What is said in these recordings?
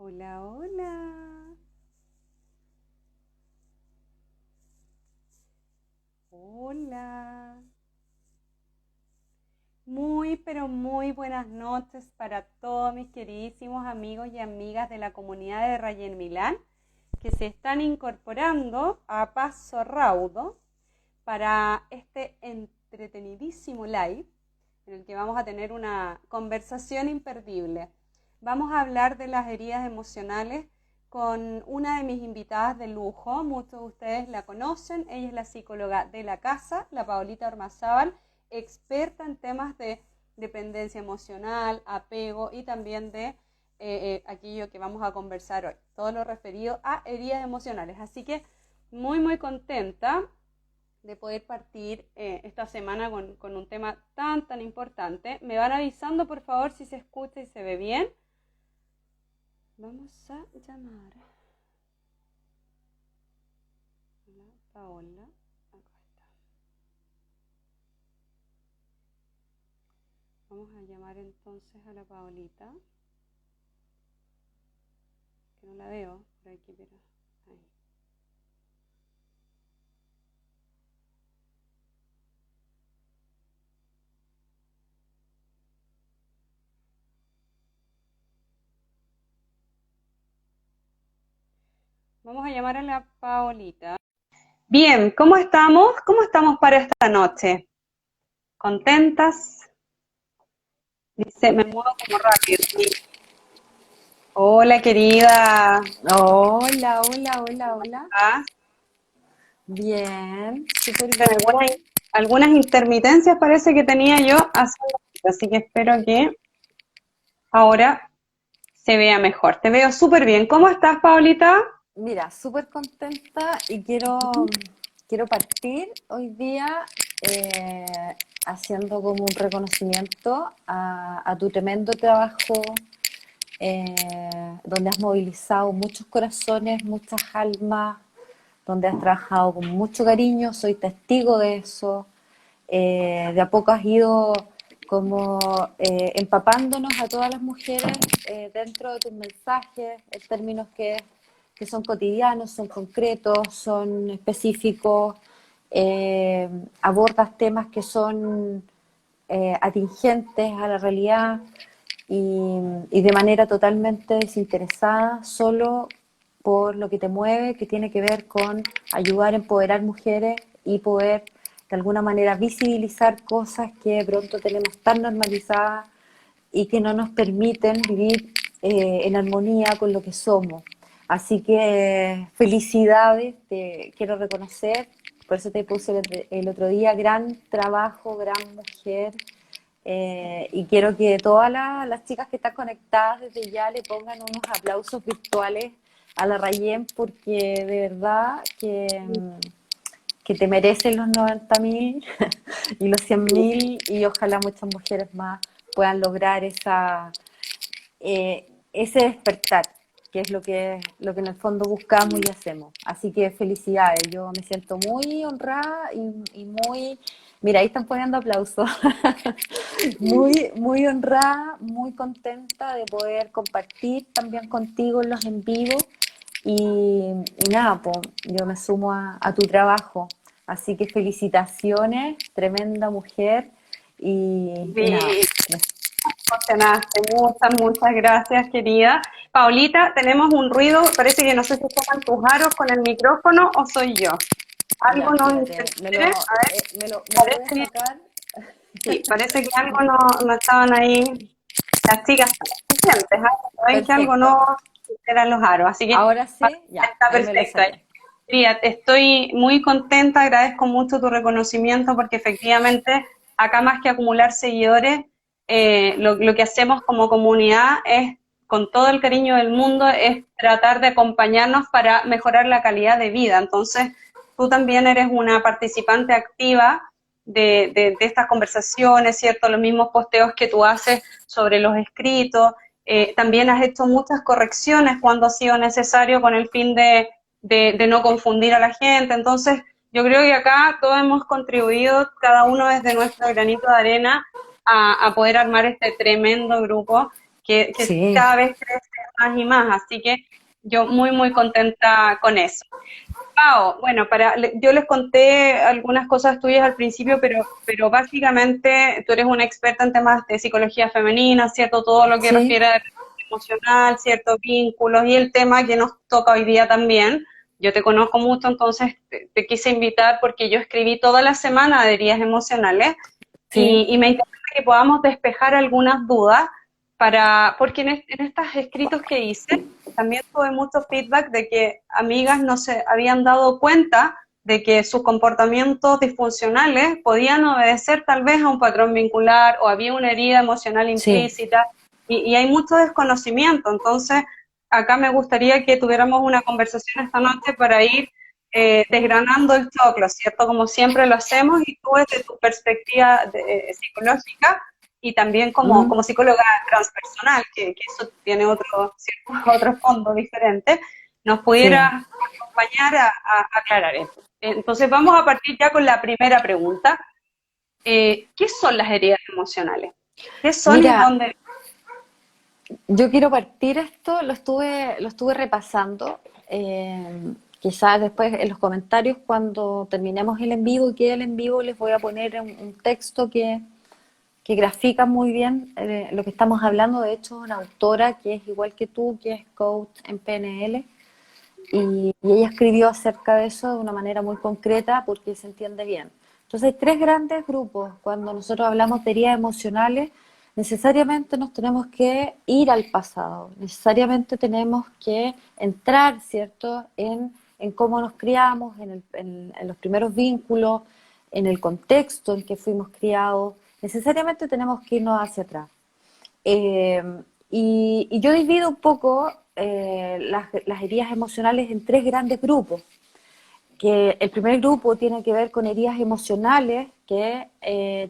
Hola, hola. Hola. Muy, pero muy buenas noches para todos mis queridísimos amigos y amigas de la comunidad de Rayen Milán que se están incorporando a paso raudo para este entretenidísimo live en el que vamos a tener una conversación imperdible. Vamos a hablar de las heridas emocionales con una de mis invitadas de lujo. Muchos de ustedes la conocen. Ella es la psicóloga de la casa, la Paolita Ormazábal, experta en temas de dependencia emocional, apego y también de aquello que vamos a conversar hoy. Todo lo referido a heridas emocionales. Así que muy contenta de poder partir esta semana con un tema tan importante. Me van avisando, por favor, si se escucha y se ve bien. Vamos a llamar a la Paola. Acá está. Vamos a llamar entonces a la Paolita. Que no la veo por aquí, pero ahí. Vamos a llamar a la Paolita. Bien, ¿cómo estamos? ¿Cómo estamos para esta noche? ¿Contentas? Dice, me muevo como rápido. Hola, querida. Hola, hola, hola, hola. ¿Ah? Bien, súper Algunas, bien. algunas intermitencias parece que tenía yo hace un ratito, así que espero que ahora se vea mejor. Te veo súper bien. ¿Cómo estás, Paulita? Mira, súper contenta y quiero partir hoy día eh, haciendo como un reconocimiento a tu tremendo trabajo, donde has movilizado muchos corazones, muchas almas, donde has trabajado con mucho cariño, soy testigo de eso. De a poco has ido como empapándonos a todas las mujeres dentro de tus mensajes, en términos que son cotidianos, son concretos, son específicos, abordas temas que son atingentes a la realidad y de manera totalmente desinteresada, solo por lo que te mueve, que tiene que ver con ayudar a empoderar mujeres y poder de alguna manera visibilizar cosas que de pronto tenemos tan normalizadas y que no nos permiten vivir en armonía con lo que somos. Así que felicidades, te quiero reconocer, por eso te puse el otro día, gran trabajo, gran mujer, y quiero que todas las chicas que están conectadas desde ya le pongan unos aplausos virtuales a la Rayen porque de verdad que te merecen los 90.000 y los 100.000 y ojalá muchas mujeres más puedan lograr ese despertar, que es lo que en el fondo buscamos y hacemos. Así que felicidades, yo me siento muy honrada y muy... Mira, ahí están poniendo aplausos. Muy honrada, muy contenta de poder compartir también contigo en los en vivo y nada, pues yo me sumo a tu trabajo. Así que felicitaciones, tremenda mujer y nada, Sí, emocionaste. Muchas gracias, querida. Paulita, tenemos un ruido, parece que no sé si tocan tus aros con el micrófono o soy yo. ya, Algo no espérate, interfiere. A ver, me lo voy a parece que sacar. sí, parece que algo no estaban ahí. Las chicas están conscientes, ¿ah? Ven que algo Perfecto. no eran los aros, así que Ahora sí, ya, está ahí me lo perfecto. saqué. Mira, estoy muy contenta, agradezco mucho tu reconocimiento porque efectivamente acá más que acumular seguidores, lo que hacemos como comunidad es, con todo el cariño del mundo, es tratar de acompañarnos para mejorar la calidad de vida. Entonces, tú también eres una participante activa de estas conversaciones, ¿cierto? Los mismos posteos que tú haces sobre los escritos. También has hecho muchas correcciones cuando ha sido necesario con el fin de no confundir a la gente. Entonces, yo creo que acá todos hemos contribuido, cada uno desde nuestro granito de arena, a poder armar este tremendo grupo. que Sí, cada vez crece más y más, así que yo muy, muy contenta con eso. Pao, bueno, yo les conté algunas cosas tuyas al principio, pero básicamente tú eres una experta en temas de psicología femenina, ¿cierto? Todo lo que sí, refiere a emocional, ciertos vínculos y el tema que nos toca hoy día también. Yo te conozco mucho, entonces te quise invitar porque yo escribí toda la semana de heridas emocionales sí, y me interesa que podamos despejar algunas dudas porque en estos escritos que hice también tuve mucho feedback de que amigas no se habían dado cuenta de que sus comportamientos disfuncionales podían obedecer tal vez a un patrón vincular o había una herida emocional sí. implícita y hay mucho desconocimiento. Entonces, acá me gustaría que tuviéramos una conversación esta noche para ir desgranando el choclo, ¿cierto? Como siempre lo hacemos y tú desde tu perspectiva psicológica y también Mm, como psicóloga transpersonal, que eso tiene otro, ¿cierto? Otro fondo diferente, nos sí. pudiera acompañar a aclarar esto. Entonces vamos a partir ya con la primera pregunta. ¿Qué son las heridas emocionales? ¿Qué son y Mira, dónde? yo quiero partir esto, lo estuve repasando. Quizás después en los comentarios, cuando terminemos el en vivo y quede el en vivo, les voy a poner un texto que grafica muy bien lo que estamos hablando. De hecho, una autora que es igual que tú, que es coach en PNL, y ella escribió acerca de eso de una manera muy concreta porque se entiende bien. Entonces hay tres grandes grupos. Cuando nosotros hablamos de heridas emocionales, necesariamente nos tenemos que ir al pasado, necesariamente tenemos que entrar, ¿cierto?, en cómo nos criamos, en los primeros vínculos, en el contexto en que fuimos criados. Necesariamente tenemos que irnos hacia atrás. Eh, y yo divido un poco las heridas emocionales en tres grandes grupos. Que el primer grupo tiene que ver con heridas emocionales que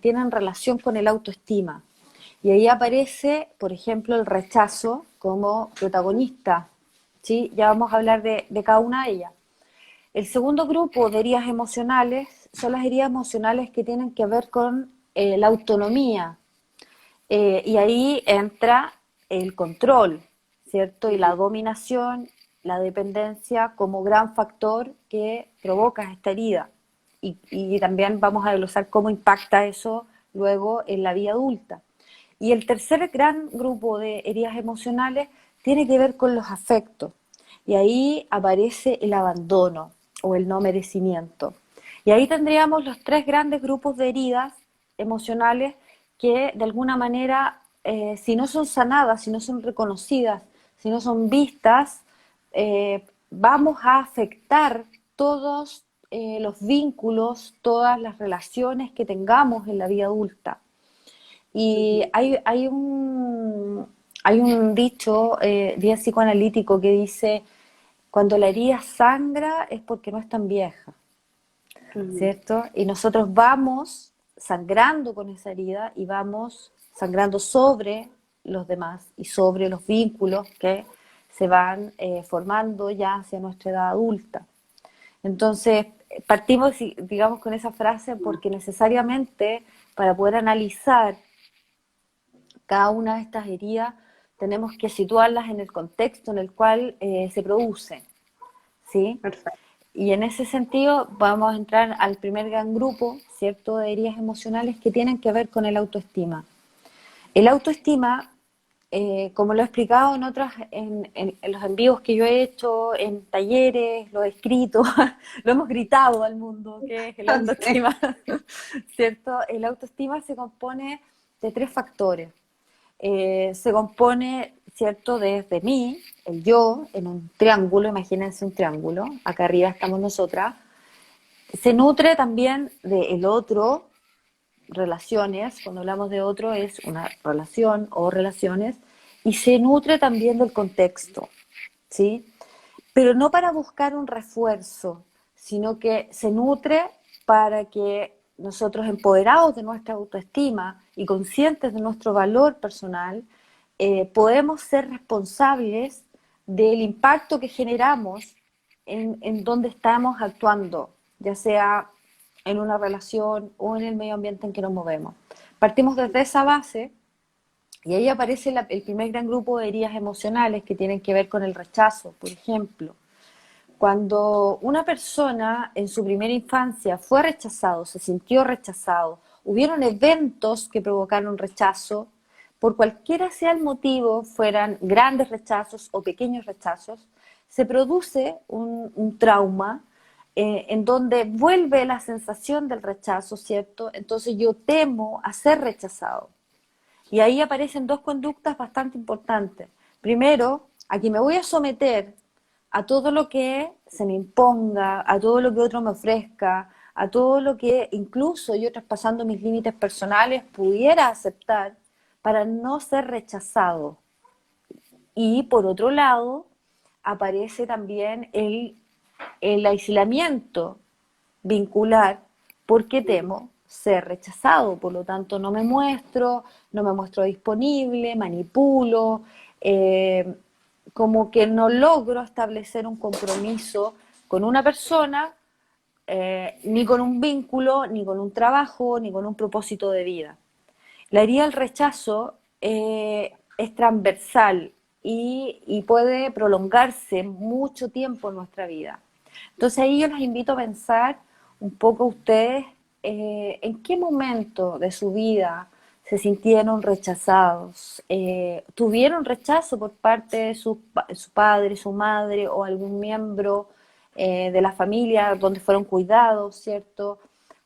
tienen relación con el autoestima. Y ahí aparece, por ejemplo, el rechazo como protagonista. ¿Sí? Ya vamos a hablar de cada una de ellas. El segundo grupo de heridas emocionales son las heridas emocionales que tienen que ver con la autonomía, y ahí entra el control, ¿cierto? Y la dominación, la dependencia como gran factor que provoca esta herida. Y también vamos a desglosar cómo impacta eso luego en la vida adulta. Y el tercer gran grupo de heridas emocionales tiene que ver con los afectos. Y ahí aparece el abandono o el no merecimiento. Y ahí tendríamos los tres grandes grupos de heridas emocionales que de alguna manera, si no son sanadas, si no son reconocidas, si no son vistas, vamos a afectar todos los vínculos, todas las relaciones que tengamos en la vida adulta. Y hay un dicho bien psicoanalítico que dice, cuando la herida sangra es porque no es tan vieja, ¿cierto? Y nosotros vamos sangrando con esa herida y vamos sangrando sobre los demás y sobre los vínculos que se van formando ya hacia nuestra edad adulta. Entonces, partimos, digamos, con esa frase porque necesariamente para poder analizar cada una de estas heridas tenemos que situarlas en el contexto en el cual se producen, ¿sí? Perfecto. Y en ese sentido vamos a entrar al primer gran grupo, ¿cierto?, de heridas emocionales que tienen que ver con el autoestima. El autoestima, como lo he explicado en otras, en los envíos que yo he hecho, en talleres, lo he escrito, lo hemos gritado al mundo, que es el Sí, autoestima, ¿cierto? El autoestima se compone de tres factores. Se compone, ¿cierto?, desde mí, el yo, en un triángulo, imagínense un triángulo, acá arriba estamos nosotras, se nutre también del otro, relaciones, cuando hablamos de otro es una relación o relaciones, y se nutre también del contexto, ¿sí? Pero no para buscar un refuerzo, sino que se nutre para que nosotros, empoderados de nuestra autoestima y conscientes de nuestro valor personal, podemos ser responsables del impacto que generamos en donde estamos actuando, ya sea en una relación o en el medio ambiente en que nos movemos. Partimos desde esa base Y ahí aparece el primer gran grupo de heridas emocionales que tienen que ver con el rechazo, por ejemplo. Cuando una persona en su primera infancia fue rechazado, se sintió rechazado, hubieron eventos que provocaron rechazo, por cualquiera sea el motivo, fueran grandes rechazos o pequeños rechazos, se produce un trauma en donde vuelve la sensación del rechazo, ¿cierto? Entonces yo temo a ser rechazado. Y ahí aparecen dos conductas bastante importantes. Primero, aquí me voy a someter a todo lo que se me imponga, a todo lo que otro me ofrezca, a todo lo que incluso yo traspasando mis límites personales pudiera aceptar para no ser rechazado. Y por otro lado, aparece también el aislamiento vincular porque temo ser rechazado, por lo tanto no me muestro disponible, manipulo, eh, como que no logro establecer un compromiso con una persona, ni con un vínculo, ni con un trabajo, ni con un propósito de vida. La herida del rechazo es transversal y puede prolongarse mucho tiempo en nuestra vida. Entonces ahí yo los invito a pensar un poco ustedes en qué momento de su vida se sintieron rechazados, tuvieron rechazo por parte de su padre, su madre o algún miembro de la familia donde fueron cuidados, ¿cierto?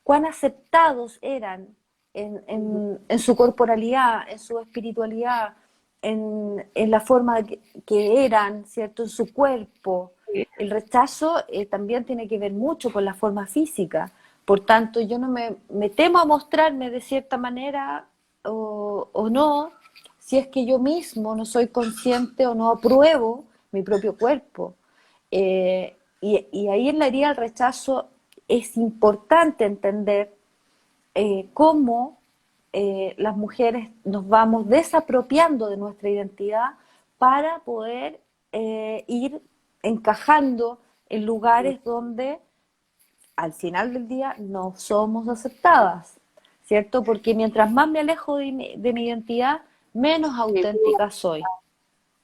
¿Cuán aceptados eran en su corporalidad, en su espiritualidad, en la forma que eran, ¿cierto? En su cuerpo? El rechazo también tiene que ver mucho con la forma física. Por tanto, yo no me temo a mostrarme de cierta manera o no, si es que yo mismo no soy consciente o no apruebo mi propio cuerpo. Y ahí en la herida del rechazo es importante entender cómo las mujeres nos vamos desapropiando de nuestra identidad para poder ir encajando en lugares donde al final del día no somos aceptadas, ¿cierto? Porque mientras más me alejo de mi identidad, menos auténtica soy.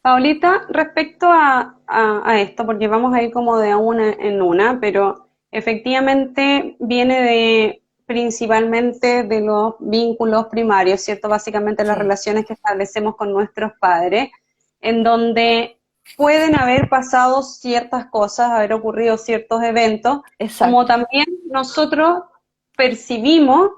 Paulita, respecto a esto, porque vamos a ir como de una en una, pero efectivamente viene de principalmente de los vínculos primarios, ¿cierto? Básicamente las Sí, relaciones que establecemos con nuestros padres, en donde pueden haber pasado ciertas cosas, haber ocurrido ciertos eventos, como exacto. también nosotros percibimos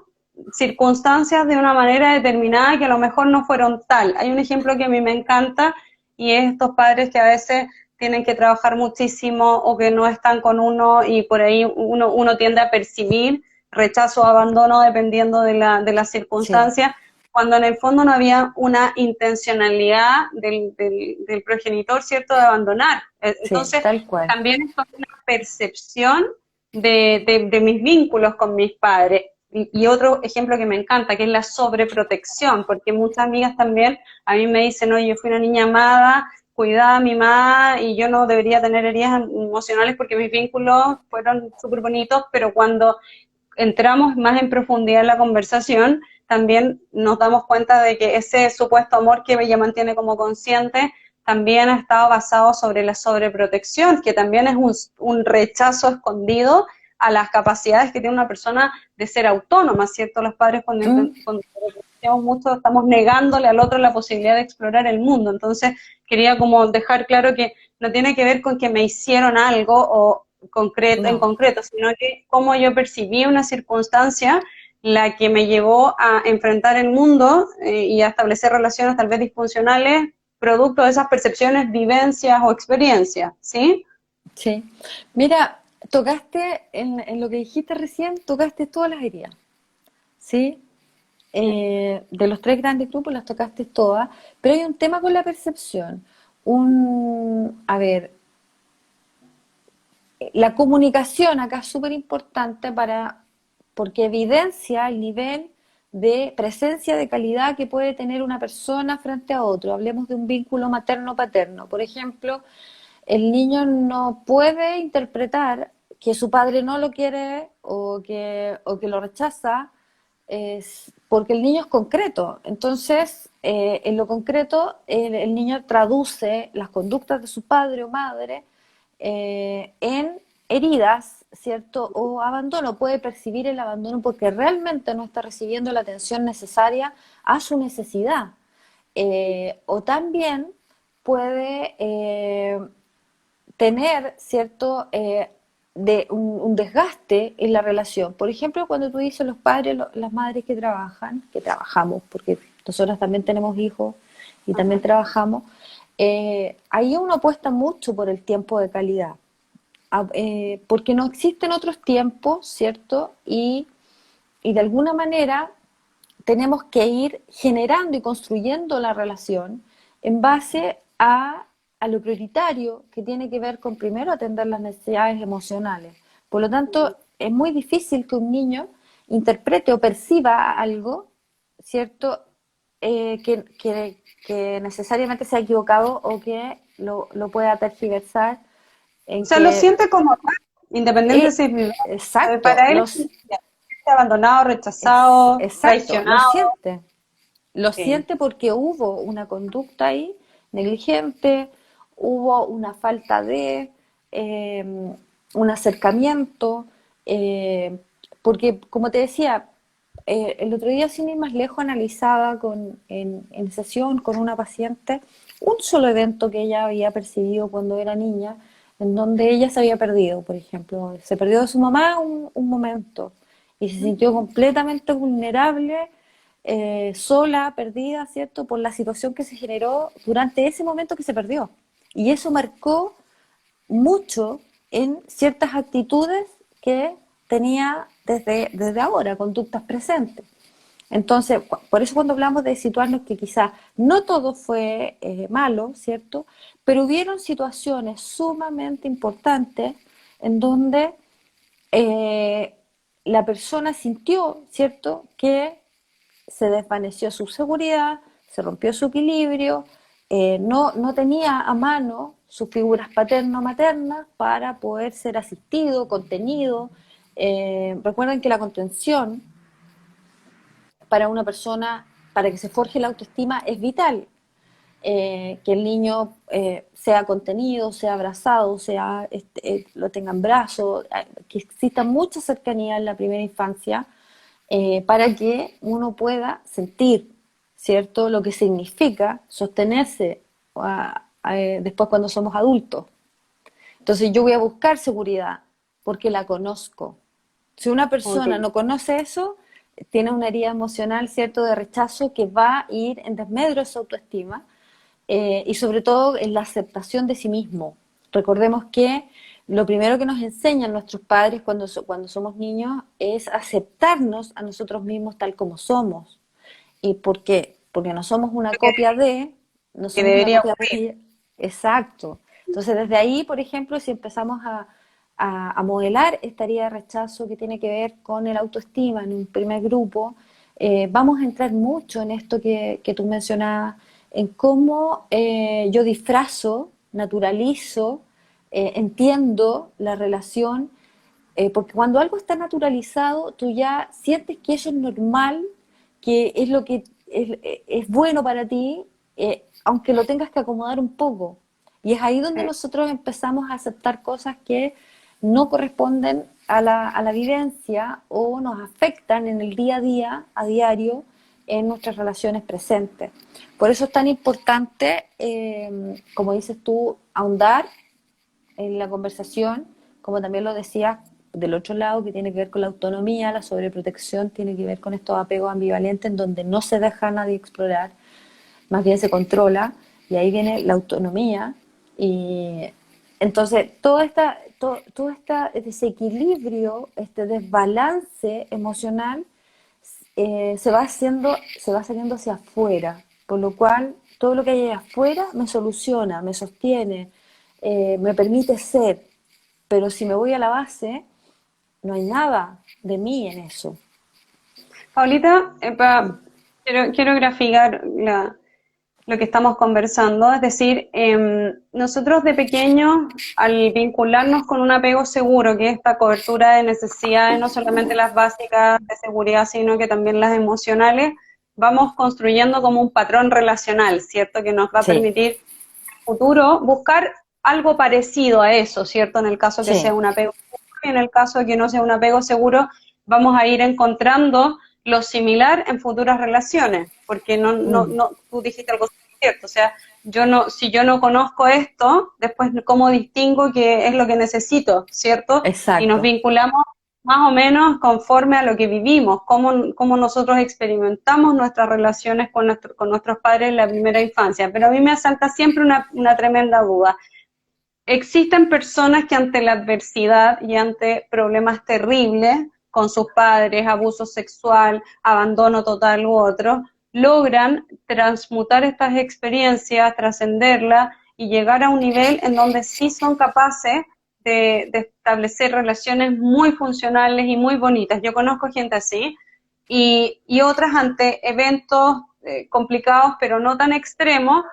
circunstancias de una manera determinada que a lo mejor no fueron tal. Hay un ejemplo que a mí me encanta y es estos padres que a veces tienen que trabajar muchísimo o que no están con uno y por ahí uno tiende a percibir rechazo o abandono dependiendo de la Sí, circunstancia, cuando en el fondo no había una intencionalidad del progenitor, ¿cierto?, de abandonar. sí, Entonces, tal cual. también esto es una percepción de mis vínculos con mis padres. Y otro ejemplo que me encanta, que es la sobreprotección, porque muchas amigas también a mí me dicen, oye, yo fui una niña amada, cuidada, mimada, y yo no debería tener heridas emocionales porque mis vínculos fueron súper bonitos, pero cuando entramos más en profundidad en la conversación, también nos damos cuenta de que ese supuesto amor que ella mantiene como consciente también ha estado basado sobre la sobreprotección, que también es un rechazo escondido a las capacidades que tiene una persona de ser autónoma, ¿cierto? Los padres Mm. cuando mucho estamos negándole al otro la posibilidad de explorar el mundo. Entonces, quería como dejar claro que no tiene que ver con que me hicieron algo o en No. concreto, sino que cómo yo percibí una circunstancia la que me llevó a enfrentar el mundo y a establecer relaciones tal vez disfuncionales producto de esas percepciones, vivencias o experiencias, ¿sí? Sí. Mira, tocaste en lo que dijiste recién, tocaste todas las heridas, ¿sí? De los tres grandes grupos las tocaste todas, pero hay un tema con la percepción. A ver, la comunicación acá es súper importante porque evidencia el nivel de presencia de calidad que puede tener una persona frente a otro. Hablemos de un vínculo materno-paterno. Por ejemplo, el niño no puede interpretar que su padre no lo quiere o que lo rechaza porque el niño es concreto. Entonces, en lo concreto, el niño traduce las conductas de su padre o madre en heridas, ¿cierto? O abandono. Puede percibir el abandono porque realmente no está recibiendo la atención necesaria a su necesidad. O también puede tener cierto un desgaste en la relación. Por ejemplo, cuando tú dices los padres, las madres que trabajan, que trabajamos, porque nosotros también tenemos hijos y también Ajá. trabajamos, ahí uno apuesta mucho por el tiempo de calidad, porque no existen otros tiempos, ¿cierto? Y de alguna manera tenemos que ir generando y construyendo la relación en base a lo prioritario que tiene que ver con primero atender las necesidades emocionales. Por lo tanto, es muy difícil que un niño interprete o perciba algo, ¿cierto? Que necesariamente sea equivocado o que lo pueda tergiversar O en sea, lo que siente como tal, independiente eh, si es mi madre. exacto, Para él es abandonado, rechazado, exacto, traicionado. lo Sí. siente porque hubo una conducta ahí negligente, hubo una falta de un acercamiento, eh, porque como te decía, el otro día sin ir más lejos analizaba en sesión con una paciente un solo evento que ella había percibido cuando era niña, en donde ella se había perdido, por ejemplo, se perdió de su mamá un momento y se sintió completamente vulnerable, sola, perdida, ¿cierto? Por la situación que se generó durante ese momento que se perdió. Y eso marcó mucho en ciertas actitudes que tenía desde ahora, conductas presentes. Entonces, por eso cuando hablamos de situarnos que quizás no todo fue malo, ¿cierto? Pero hubieron situaciones sumamente importantes en donde eh, la persona sintió, ¿cierto?, que se desvaneció su seguridad, se rompió su equilibrio, no tenía a mano sus figuras paterno-maternas para poder ser asistido, contenido. Recuerden que la contención para una persona, para que se forje la autoestima, es vital. Que el niño sea contenido, sea abrazado, lo tenga en brazos, que exista mucha cercanía en la primera infancia para que uno pueda sentir, ¿cierto?, lo que significa sostenerse después cuando somos adultos. Entonces yo voy a buscar seguridad porque la conozco. Si una Ok. persona no conoce eso, tiene una herida emocional, ¿cierto?, de rechazo que va a ir en desmedro de su autoestima y sobre todo en la aceptación de sí mismo. Recordemos que lo primero que nos enseñan nuestros padres cuando somos niños es aceptarnos a nosotros mismos tal como somos. ¿Y por qué? Porque no somos una copia de, no Que somos una debería copia ocurrir. de, exacto. Entonces desde ahí, por ejemplo, si empezamos a modelar esta herida de rechazo que tiene que ver con el autoestima en un primer grupo, vamos a entrar mucho en esto que tú mencionabas, en cómo yo disfrazo, naturalizo, entiendo la relación, porque cuando algo está naturalizado, tú ya sientes que eso es normal, que es lo que es bueno para ti, aunque lo tengas que acomodar un poco. Y es ahí donde Sí. nosotros empezamos a aceptar cosas que no corresponden a la vivencia o nos afectan en el día a día, a diario, en nuestras relaciones presentes. Por eso es tan importante, como dices tú, ahondar en la conversación, como también lo decía del otro lado, que tiene que ver con la autonomía, la sobreprotección, tiene que ver con estos apegos ambivalentes en donde no se deja a nadie explorar, más bien se controla, y ahí viene la autonomía. Y entonces todo este desequilibrio, este desbalance emocional, se va saliendo hacia afuera, por lo cual todo lo que hay ahí afuera me soluciona, me sostiene, me permite ser, pero si me voy a la base, no hay nada de mí en eso. Paulita, quiero graficar lo que estamos conversando, es decir, nosotros de pequeños, al vincularnos con un apego seguro, que es esta cobertura de necesidades, no solamente las básicas de seguridad, sino que también las emocionales, vamos construyendo como un patrón relacional, ¿cierto? Que nos va a Sí, permitir futuro buscar algo parecido a eso, ¿cierto? En el caso que sea sí, un apego seguro y en el caso de que no sea un apego seguro, vamos a ir encontrando lo similar en futuras relaciones, porque mm, tú dijiste algo cierto, o sea, si yo no conozco esto, después cómo distingo qué es lo que necesito, ¿cierto? Y nos exacto. vinculamos más o menos conforme a lo que vivimos, cómo nosotros experimentamos nuestras relaciones con nuestros padres en la primera infancia. Pero a mí me asalta siempre una tremenda duda. Existen personas que ante la adversidad y ante problemas terribles con sus padres, abuso sexual, abandono total u otro, logran transmutar estas experiencias, trascenderlas y llegar a un nivel en donde sí son capaces de establecer relaciones muy funcionales y muy bonitas. Yo conozco gente así y otras ante eventos complicados pero no tan extremos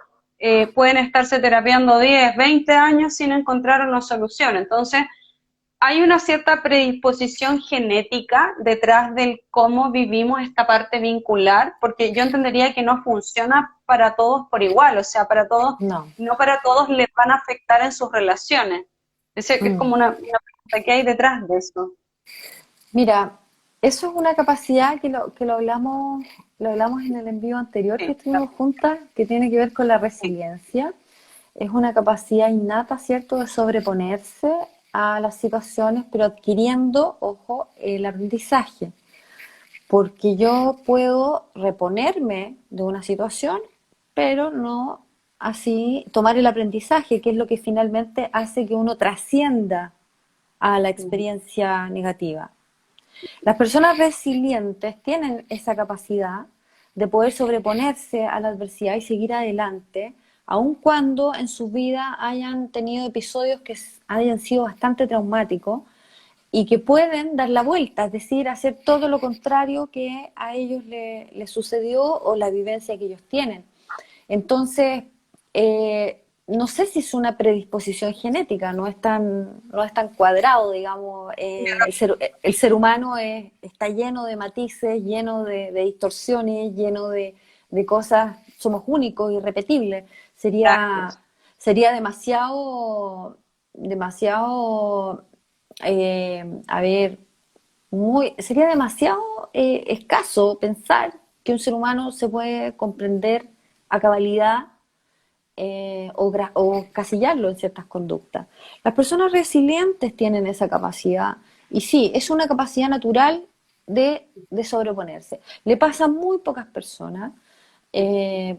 pueden estarse terapiando 10, 20 años sin encontrar una solución. Entonces, hay una cierta predisposición genética detrás del cómo vivimos esta parte vincular, porque yo entendería que no funciona para todos por igual, o sea, para todos, No. no para todos les van a afectar en sus relaciones. Es decir, que es Mm. como una pregunta que hay detrás de eso. Mira, eso es una capacidad lo hablamos en el envío anterior que Sí, estuvimos juntas, que tiene que ver con la sí. resiliencia. Es una capacidad innata, ¿cierto?, de sobreponerse a las situaciones, pero adquiriendo, ojo, el aprendizaje. Porque yo puedo reponerme de una situación, pero no así tomar el aprendizaje, que es lo que finalmente hace que uno trascienda a la experiencia negativa. Las personas resilientes tienen esa capacidad de poder sobreponerse a la adversidad y seguir adelante, aun cuando en su vida hayan tenido episodios que hayan sido bastante traumáticos y que pueden dar la vuelta, es decir, hacer todo lo contrario que a ellos les sucedió o la vivencia que ellos tienen. Entonces, no sé si es una predisposición genética, no es tan cuadrado, digamos. El ser humano está lleno de matices, lleno de distorsiones, lleno de cosas, somos únicos, irrepetibles. Exacto. Sería demasiado, a ver, sería demasiado escaso pensar que un ser humano se puede comprender a cabalidad o casillarlo en ciertas conductas. Las personas resilientes tienen esa capacidad y sí, es una capacidad natural de sobreponerse. Le pasa a muy pocas personas, eh,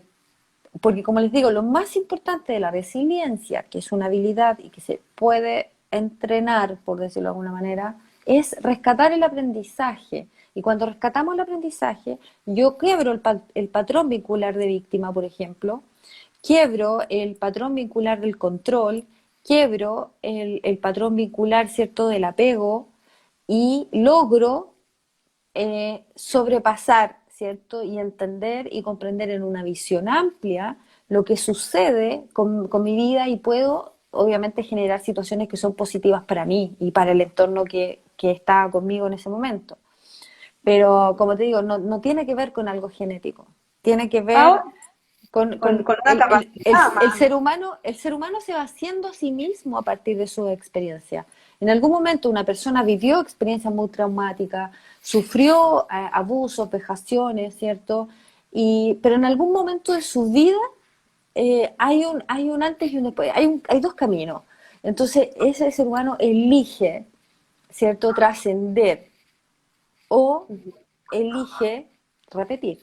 porque como les digo, lo más importante de la resiliencia, que es una habilidad y que se puede entrenar, por decirlo de alguna manera, es rescatar el aprendizaje. Y cuando rescatamos el aprendizaje, yo quiebro el patrón vincular de víctima, por ejemplo, quiebro el patrón vincular del control, quiebro el patrón vincular, ¿cierto?, del apego y logro sobrepasar, ¿cierto? Y entender y comprender en una visión amplia lo que sucede con mi vida y puedo, obviamente, generar situaciones que son positivas para mí y para el entorno que está conmigo en ese momento. Pero, como te digo, no tiene que ver con algo genético, tiene que ver Ahora, con con una capacidad más. el ser humano se va haciendo a sí mismo a partir de su experiencia. En algún momento una persona vivió experiencias muy traumáticas, sufrió abusos, vejaciones, ¿cierto? Pero en algún momento de su vida hay un antes y un después, hay dos caminos. Entonces ese ser humano elige, ¿cierto?, trascender o elige repetir.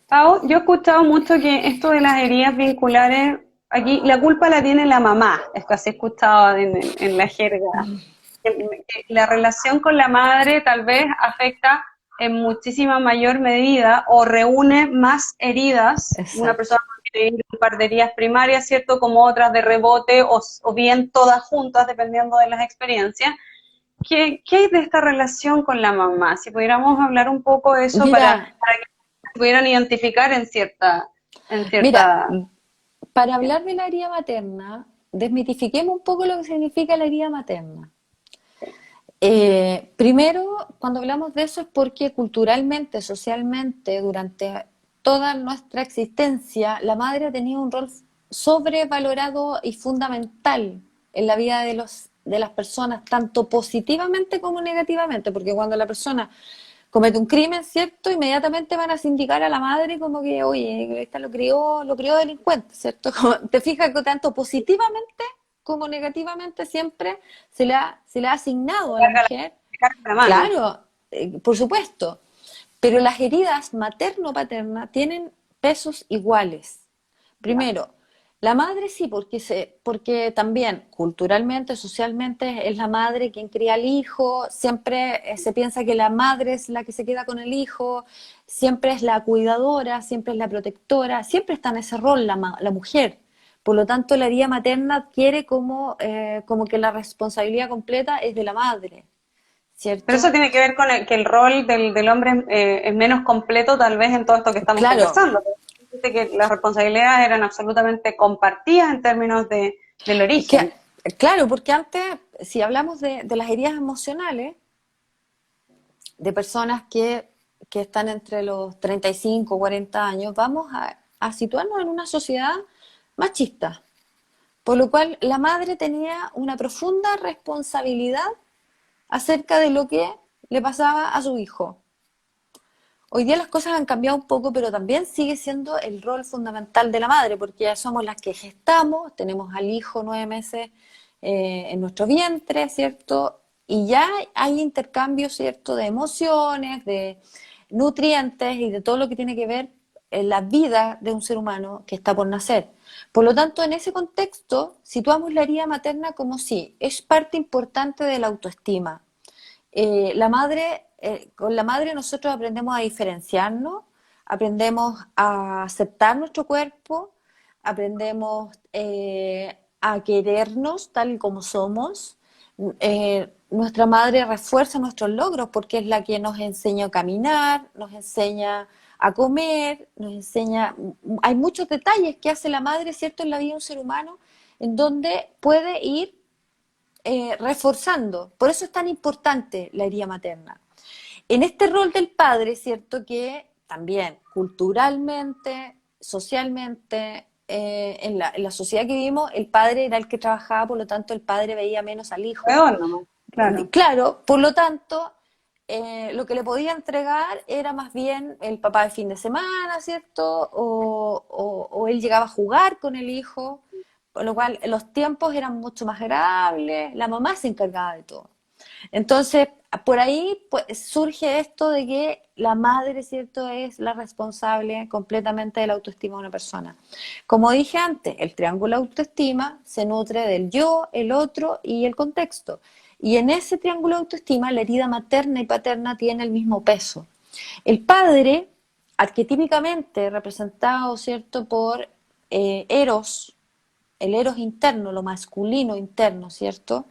Pau, yo he escuchado mucho que esto de las heridas vinculares, aquí la culpa la tiene la mamá, es que así he escuchado en la jerga. Que la relación con la madre tal vez afecta en muchísima mayor medida o reúne más heridas. Una Exacto. persona puede vivir un par de heridas primarias, ¿cierto? Como otras de rebote o bien todas juntas, dependiendo de las experiencias. ¿Qué hay de esta relación con la mamá? Si pudiéramos hablar un poco de eso Mira, para que se pudieran identificar en cierta... en Mira, cierta... para hablar de la herida materna, desmitifiquemos un poco lo que significa la herida materna. Primero, cuando hablamos de eso es porque culturalmente, socialmente, durante toda nuestra existencia, la madre ha tenido un rol sobrevalorado y fundamental en la vida de las personas, tanto positivamente como negativamente, porque cuando la persona comete un crimen, ¿cierto? Inmediatamente van a sindicar a la madre como que, oye, esta lo crió delincuente, ¿cierto? Te fijas que tanto positivamente como negativamente siempre se le ha asignado a la mujer, Carga la mano. claro, por supuesto, pero las heridas materno-paterna tienen pesos iguales. Ya. Primero, la madre sí, porque también culturalmente, socialmente es la madre quien cría al hijo, siempre se piensa que la madre es la que se queda con el hijo, siempre es la cuidadora, siempre es la protectora, siempre está en ese rol la mujer. Por lo tanto, la herida materna adquiere como que la responsabilidad completa es de la madre, Pero eso ¿cierto? tiene que ver con que el rol del hombre es menos completo tal vez en todo esto que estamos Claro, conversando. Dice que las responsabilidades eran absolutamente compartidas en términos del que, origen. claro, porque antes, si hablamos de las heridas emocionales, de personas que están entre los 35 40 años, vamos a situarnos en una sociedad machista, por lo cual la madre tenía una profunda responsabilidad acerca de lo que le pasaba a su hijo. Hoy día las cosas han cambiado un poco, pero también sigue siendo el rol fundamental de la madre, porque ya somos las que gestamos, tenemos al hijo 9 meses en nuestro vientre, ¿cierto? Y ya hay intercambio, ¿cierto?, de emociones, de nutrientes y de todo lo que tiene que ver en la vida de un ser humano que está por nacer. Por lo tanto, en ese contexto, situamos la herida materna como si es parte importante de la autoestima. Con la madre nosotros aprendemos a diferenciarnos, aprendemos a aceptar nuestro cuerpo, aprendemos a querernos tal y como somos. Nuestra madre refuerza nuestros logros porque es la que nos enseña a caminar, nos enseña a comer, nos enseña... Hay muchos detalles que hace la madre, ¿cierto?, en la vida de un ser humano, en donde puede ir reforzando. Por eso es tan importante la herida materna. En este rol del padre, cierto que también culturalmente, socialmente, en la sociedad que vivimos, el padre era el que trabajaba, por lo tanto el padre veía menos al hijo. Peor nomás, claro. Claro, por lo tanto, lo que le podía entregar era más bien el papá de fin de semana, ¿cierto? O él llegaba a jugar con el hijo, por lo cual los tiempos eran mucho más agradables, la mamá se encargaba de todo. Entonces, por ahí pues, surge esto de que la madre, ¿cierto?, es la responsable completamente de la autoestima de una persona. Como dije antes, el triángulo de autoestima se nutre del yo, el otro y el contexto. Y en ese triángulo de autoestima, la herida materna y paterna tiene el mismo peso. El padre, arquetípicamente representado, ¿cierto?, por Eros, el Eros interno, lo masculino interno, ¿cierto?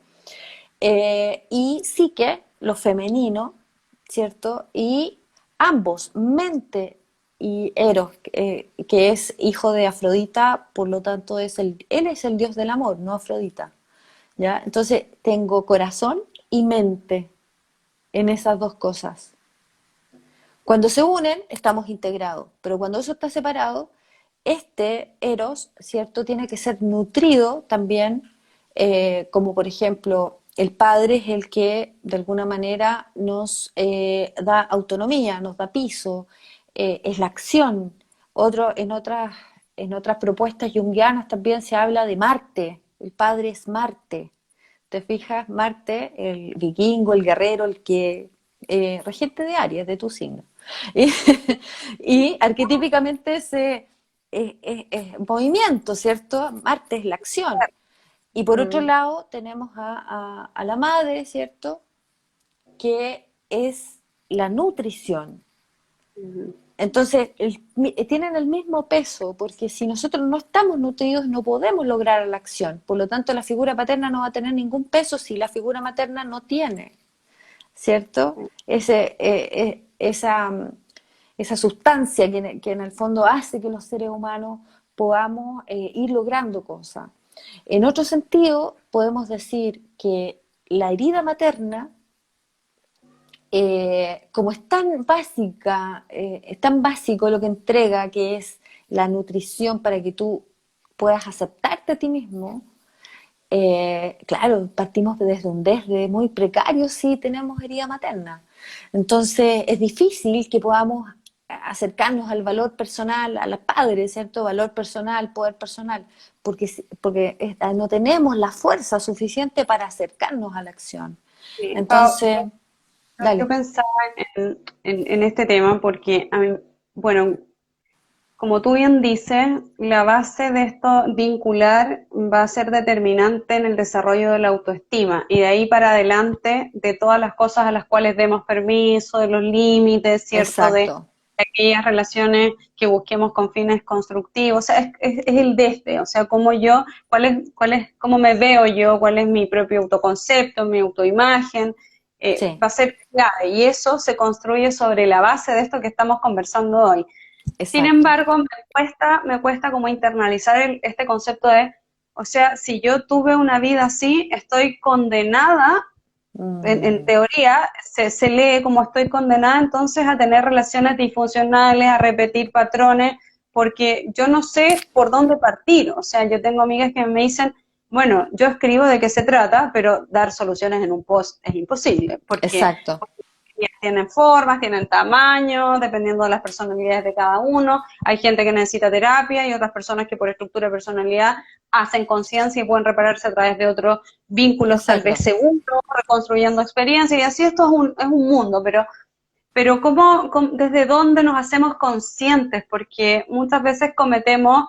Y Psique, lo femenino, ¿cierto? Y ambos, mente y Eros, que es hijo de Afrodita, por lo tanto él es el dios del amor, no Afrodita. ¿Ya? Entonces tengo corazón y mente en esas dos cosas. Cuando se unen, estamos integrados, pero cuando eso está separado, este Eros, ¿cierto?, tiene que ser nutrido también, como por ejemplo, el padre es el que de alguna manera nos da autonomía, nos da piso, es la acción. En otras propuestas junguianas también se habla de Marte, el padre es Marte. ¿Te fijas? Marte, el vikingo, el guerrero, el que regente de Aries, de tu signo. Y, y arquetípicamente ese movimiento, ¿cierto? Marte es la acción. Y por otro Mm. lado tenemos a la madre, ¿cierto? Que es la nutrición. Ujú. Entonces, tienen el mismo peso, porque si nosotros no estamos nutridos no podemos lograr la acción. Por lo tanto, la figura paterna no va a tener ningún peso si la figura materna no tiene, ¿cierto? esa sustancia que en el fondo hace que los seres humanos podamos ir logrando cosas. En otro sentido, podemos decir que la herida materna, como es tan básica, es tan básico lo que entrega, que es la nutrición para que tú puedas aceptarte a ti mismo, claro, partimos desde un desde muy precario si tenemos herida materna. Entonces es difícil que podamos acercarnos al valor personal, a la padre, ¿cierto? Valor personal, poder personal, porque no tenemos la fuerza suficiente para acercarnos a la acción. Sí, Entonces, yo dale. pensaba en este tema porque, a mí, bueno, como tú bien dices, la base de esto vincular va a ser determinante en el desarrollo de la autoestima y de ahí para adelante de todas las cosas a las cuales demos permiso, de los límites, ¿cierto? De Exacto. aquellas relaciones que busquemos con fines constructivos, o sea, es el desde, o sea, cómo yo, cómo me veo yo, cuál es mi propio autoconcepto, mi autoimagen, Sí, va a ser clave y eso se construye sobre la base de esto que estamos conversando hoy. Sin exacto. embargo, me cuesta como internalizar este concepto de, o sea, si yo tuve una vida así, estoy condenada, en Mm, teoría, se lee como estoy condenada entonces a tener relaciones disfuncionales, a repetir patrones, porque yo no sé por dónde partir. O sea, yo tengo amigas que me dicen, bueno, yo escribo de qué se trata, pero dar soluciones en un post es imposible, porque exacto. tienen formas, tienen tamaños, dependiendo de las personalidades de cada uno. Hay gente que necesita terapia y otras personas que por estructura de personalidad hacen conciencia y pueden repararse a través de otros vínculos tal vez Exacto. seguros, reconstruyendo experiencias y así esto es un mundo, pero ¿desde dónde nos hacemos conscientes? Porque muchas veces cometemos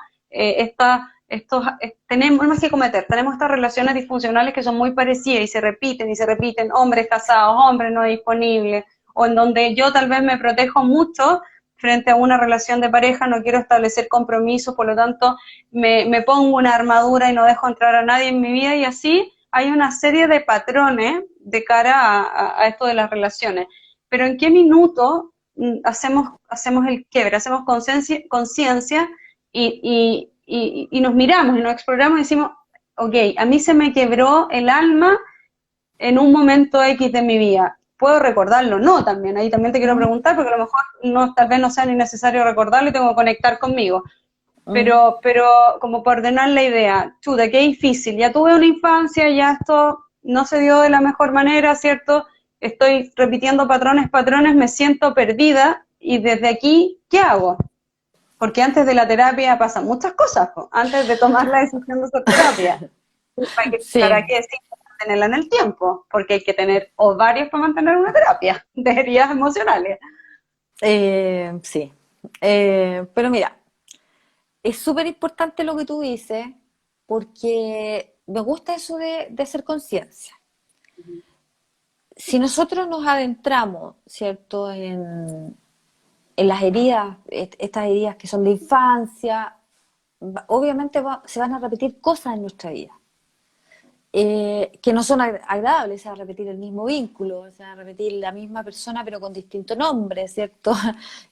tenemos más que cometer, tenemos estas relaciones disfuncionales que son muy parecidas y se repiten, hombres casados, hombres no disponibles, o en donde yo tal vez me protejo mucho frente a una relación de pareja, no quiero establecer compromisos, por lo tanto me pongo una armadura y no dejo entrar a nadie en mi vida y así hay una serie de patrones de cara a esto de las relaciones. Pero ¿en qué minuto hacemos el quiebre, hacemos conciencia y nos miramos y nos exploramos y decimos, ok, a mí se me quebró el alma en un momento X de mi vida. ¿Puedo recordarlo? No, también. Ahí también te quiero Mm, preguntar, porque a lo mejor no, tal vez no sea ni necesario recordarlo y tengo que conectar conmigo. mm. Pero como para ordenar la idea, chuta, qué difícil. Ya tuve una infancia, ya esto no se dio de la mejor manera, ¿cierto? Estoy repitiendo patrones, me siento perdida y desde aquí, ¿qué hago? Porque antes de la terapia pasan muchas cosas, po. Antes de tomar la decisión de hacer terapia. ¿Para Sí, qué decir mantenerla en el tiempo? Porque hay que tener ovarios para mantener una terapia de heridas emocionales. sí. Pero mira, es súper importante lo que tú dices porque me gusta eso de hacer conciencia. Si nosotros nos adentramos, ¿cierto?, en las heridas, estas heridas que son de infancia, obviamente se van a repetir cosas en nuestra vida. Que no son agradables, se va a repetir el mismo vínculo, se va a repetir la misma persona pero con distinto nombre, ¿cierto?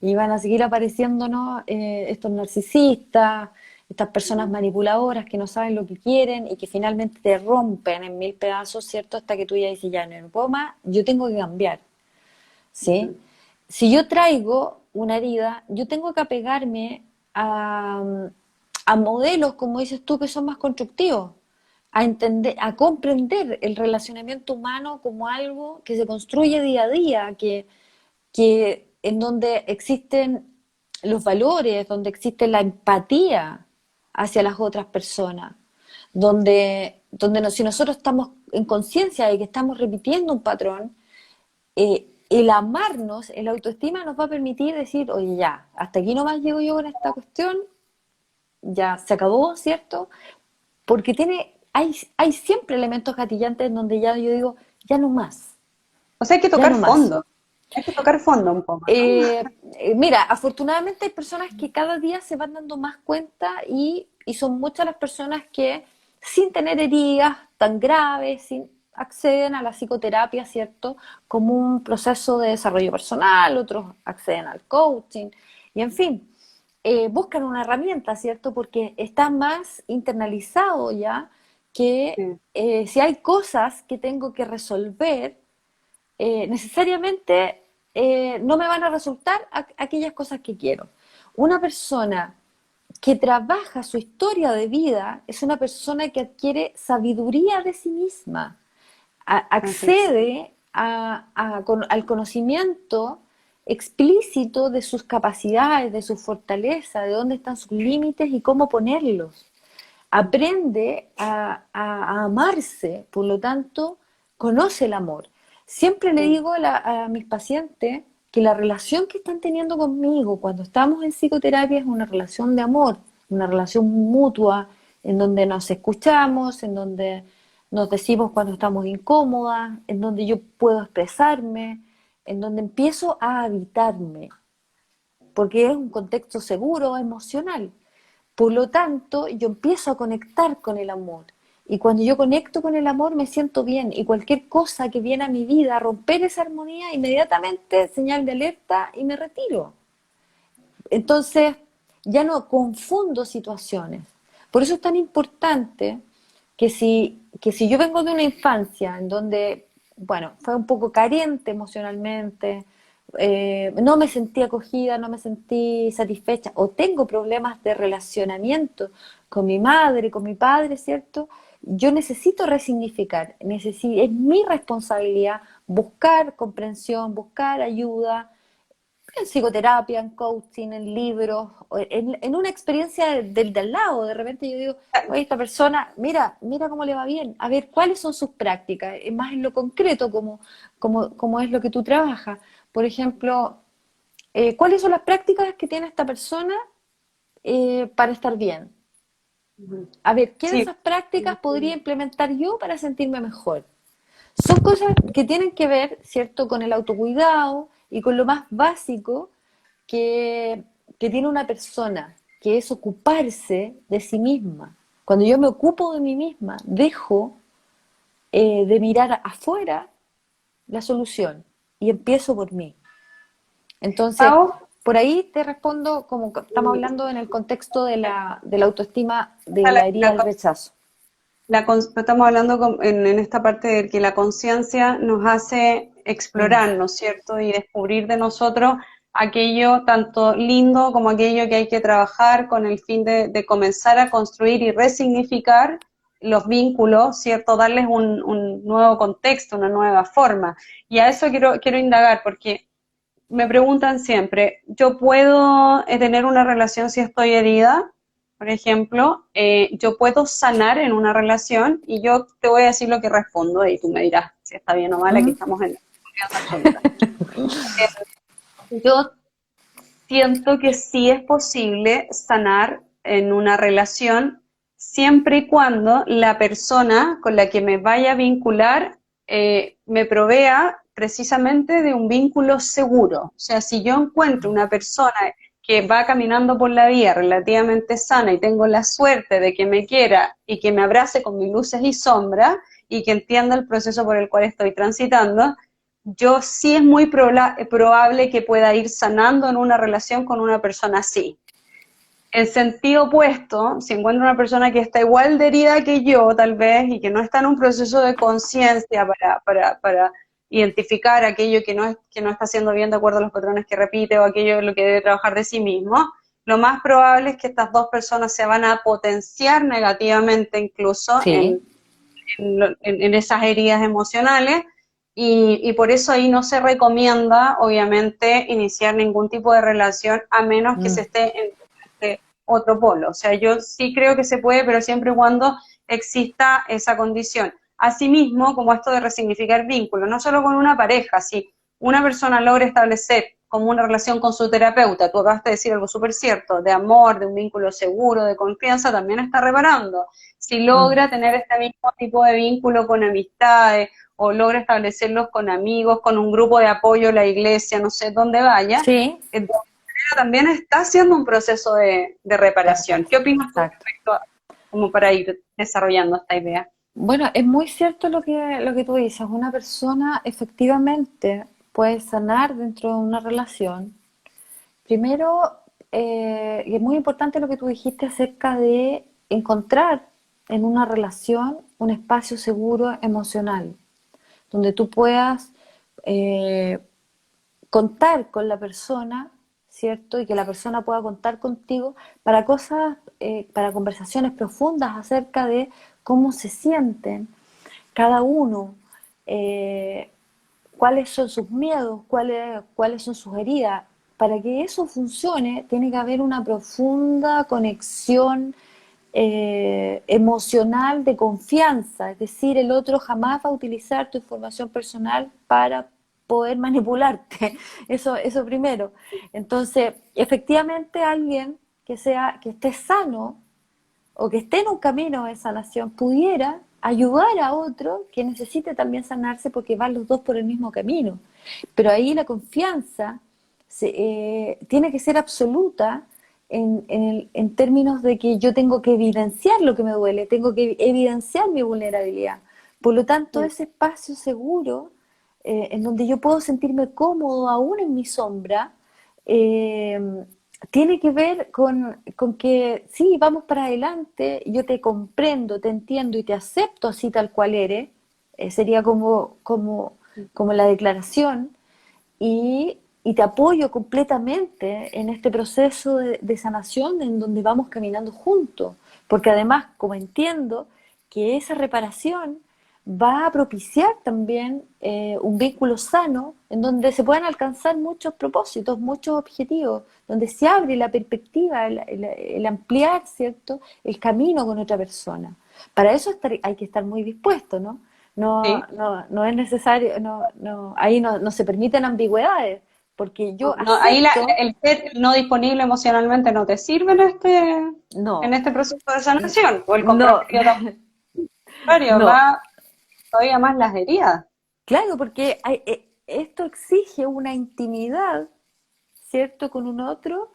Y van a seguir apareciéndonos estos narcisistas, estas personas manipuladoras que no saben lo que quieren y que finalmente te rompen en mil pedazos, ¿cierto? Hasta que tú ya dices, ya no puedo más, yo tengo que cambiar, ¿sí? Si yo traigo una herida, yo tengo que apegarme a modelos, como dices tú, que son más constructivos, a entender, a comprender el relacionamiento humano como algo que se construye día a día, que en donde existen los valores, donde existe la empatía hacia las otras personas, donde si nosotros estamos en conciencia de que estamos repitiendo un patrón, el amarnos, el autoestima nos va a permitir decir, oye, ya, hasta aquí nomás llego yo con esta cuestión, ya se acabó, ¿cierto? Porque hay siempre elementos gatillantes en donde ya yo digo, ya no más, O sea, hay que ya tocar no más. fondo. Hay que tocar fondo un poco, ¿no? Mira, afortunadamente hay personas que cada día se van dando más cuenta y son muchas las personas que sin tener heridas tan graves, acceden a la psicoterapia, ¿cierto? Como un proceso de desarrollo personal, otros acceden al coaching, y en fin, buscan una herramienta, ¿cierto? Porque está más internalizado ya que Sí, si hay cosas que tengo que resolver, necesariamente no me van a resultar aquellas cosas que quiero. Una persona que trabaja su historia de vida es una persona que adquiere sabiduría de sí misma, así es. accede al conocimiento explícito de sus capacidades, de sus fortalezas, de dónde están sus límites y cómo ponerlos. Aprende a amarse, por lo tanto, conoce el amor. Siempre le Sí. digo a mis pacientes que la relación que están teniendo conmigo cuando estamos en psicoterapia es una relación de amor, una relación mutua, en donde nos escuchamos, en donde nos decimos cuando estamos incómodas, en donde yo puedo expresarme, en donde empiezo a habitarme, porque es un contexto seguro, emocional. Por lo tanto, yo empiezo a conectar con el amor. Y cuando yo conecto con el amor me siento bien. Y cualquier cosa que viene a mi vida a romper esa armonía, inmediatamente señal de alerta y me retiro. Entonces, ya no confundo situaciones. Por eso es tan importante que si yo vengo de una infancia en donde, bueno, fue un poco carente emocionalmente, no me sentí acogida, no me sentí satisfecha, o tengo problemas de relacionamiento con mi madre, con mi padre, ¿cierto? Yo necesito resignificar, es mi responsabilidad buscar comprensión, buscar ayuda, en psicoterapia, en coaching, en libros, en una experiencia del de al lado. De repente yo digo, oye, esta persona, mira cómo le va bien, a ver cuáles son sus prácticas, más en lo concreto, como es lo que tú trabajas. Por ejemplo, ¿cuáles son las prácticas que tiene esta persona para estar bien? Ujú. A ver, ¿qué de Sí, esas prácticas podría implementar yo para sentirme mejor? Son cosas que tienen que ver, ¿cierto?, con el autocuidado y con lo más básico que, que tiene una persona, que es ocuparse de sí misma. Cuando yo me ocupo de mí misma, dejo de mirar afuera la solución y empiezo por mí. Entonces, Pau, por ahí te respondo como que estamos hablando en el contexto de la autoestima, de la, la herida la del rechazo. estamos hablando en esta parte de que la conciencia nos hace Mm, explorar, ¿no es cierto? Y descubrir de nosotros aquello tanto lindo como aquello que hay que trabajar con el fin de comenzar a construir y resignificar los vínculos, ¿cierto? Darles un nuevo contexto, una nueva forma. Y a eso quiero indagar, porque me preguntan siempre, ¿yo puedo tener una relación si estoy herida? Por ejemplo, ¿yo puedo sanar en una relación? Y yo te voy a decir lo que respondo y tú me dirás si está bien o mal, aquí mm, estamos en confianza absoluta. Yo siento que sí es posible sanar en una relación siempre y cuando la persona con la que me vaya a vincular me provea precisamente de un vínculo seguro. O sea, si yo encuentro una persona que va caminando por la vía relativamente sana y tengo la suerte de que me quiera y que me abrace con mis luces y sombras y que entienda el proceso por el cual estoy transitando, yo sí es muy probable que pueda ir sanando en una relación con una persona así. En sentido opuesto, si encuentro una persona que está igual de herida que yo, tal vez, y que no está en un proceso de conciencia para identificar aquello que no está haciendo bien de acuerdo a los patrones que repite o aquello en lo que debe trabajar de sí mismo, lo más probable es que estas dos personas se van a potenciar negativamente incluso sí. en esas heridas emocionales y por eso ahí no se recomienda, obviamente, iniciar ningún tipo de relación a menos que Mm, se esté en este otro polo. O sea, yo sí creo que se puede, pero siempre y cuando exista esa condición. Asimismo, como esto de resignificar vínculos, no solo con una pareja, si una persona logra establecer como una relación con su terapeuta, tú acabaste de decir algo súper cierto, de amor, de un vínculo seguro, de confianza, también está reparando. Si mm. logra tener este mismo tipo de vínculo con amistades o logra establecerlos con amigos, con un grupo de apoyo, la iglesia, no sé dónde vaya, Sí, también está haciendo un proceso de de reparación. ¿Qué reparación, opinas tú exacto. respecto a, como para ir desarrollando esta idea? Bueno, es muy cierto lo que tú dices. Una persona efectivamente puede sanar dentro de una relación. Primero, y es muy importante lo que tú dijiste acerca de encontrar en una relación un espacio seguro emocional, donde tú puedas eh, contar con la persona, ¿cierto? Y que la persona pueda contar contigo para cosas, para conversaciones profundas acerca de cómo se sienten cada uno, eh, cuáles son sus miedos, cuáles son sus heridas. Para que eso funcione, tiene que haber una profunda conexión emocional de confianza, es decir, el otro jamás va a utilizar tu información personal para poder manipularte, eso primero. Entonces, efectivamente alguien que esté sano o que esté en un camino de sanación pudiera ayudar a otro que necesite también sanarse porque van los dos por el mismo camino. Pero ahí la confianza tiene que ser absoluta en términos de que yo tengo que evidenciar lo que me duele, tengo que evidenciar mi vulnerabilidad. Por lo tanto, Mm. ese espacio seguro en donde yo puedo sentirme cómodo aún en mi sombra, eh, tiene que ver con que sí, vamos para adelante, yo te comprendo, te entiendo y te acepto así tal cual eres, sería como la declaración, y te apoyo completamente en este proceso de sanación en donde vamos caminando juntos, porque además, como entiendo que esa reparación va a propiciar también un vínculo sano en donde se puedan alcanzar muchos propósitos, muchos objetivos, donde se abre la perspectiva, el ampliar, ¿cierto?, el camino con otra persona. Para eso hay que estar muy dispuesto, ¿no? Sí. No es necesario, ahí no se permiten ambigüedades, porque yo No, ahí acepto, el ser no disponible emocionalmente no te sirve en no, este proceso de sanación, o el no, comprometido tampoco, no, va todavía más las heridas. claro, porque esto exige una intimidad, ¿cierto?, con un otro,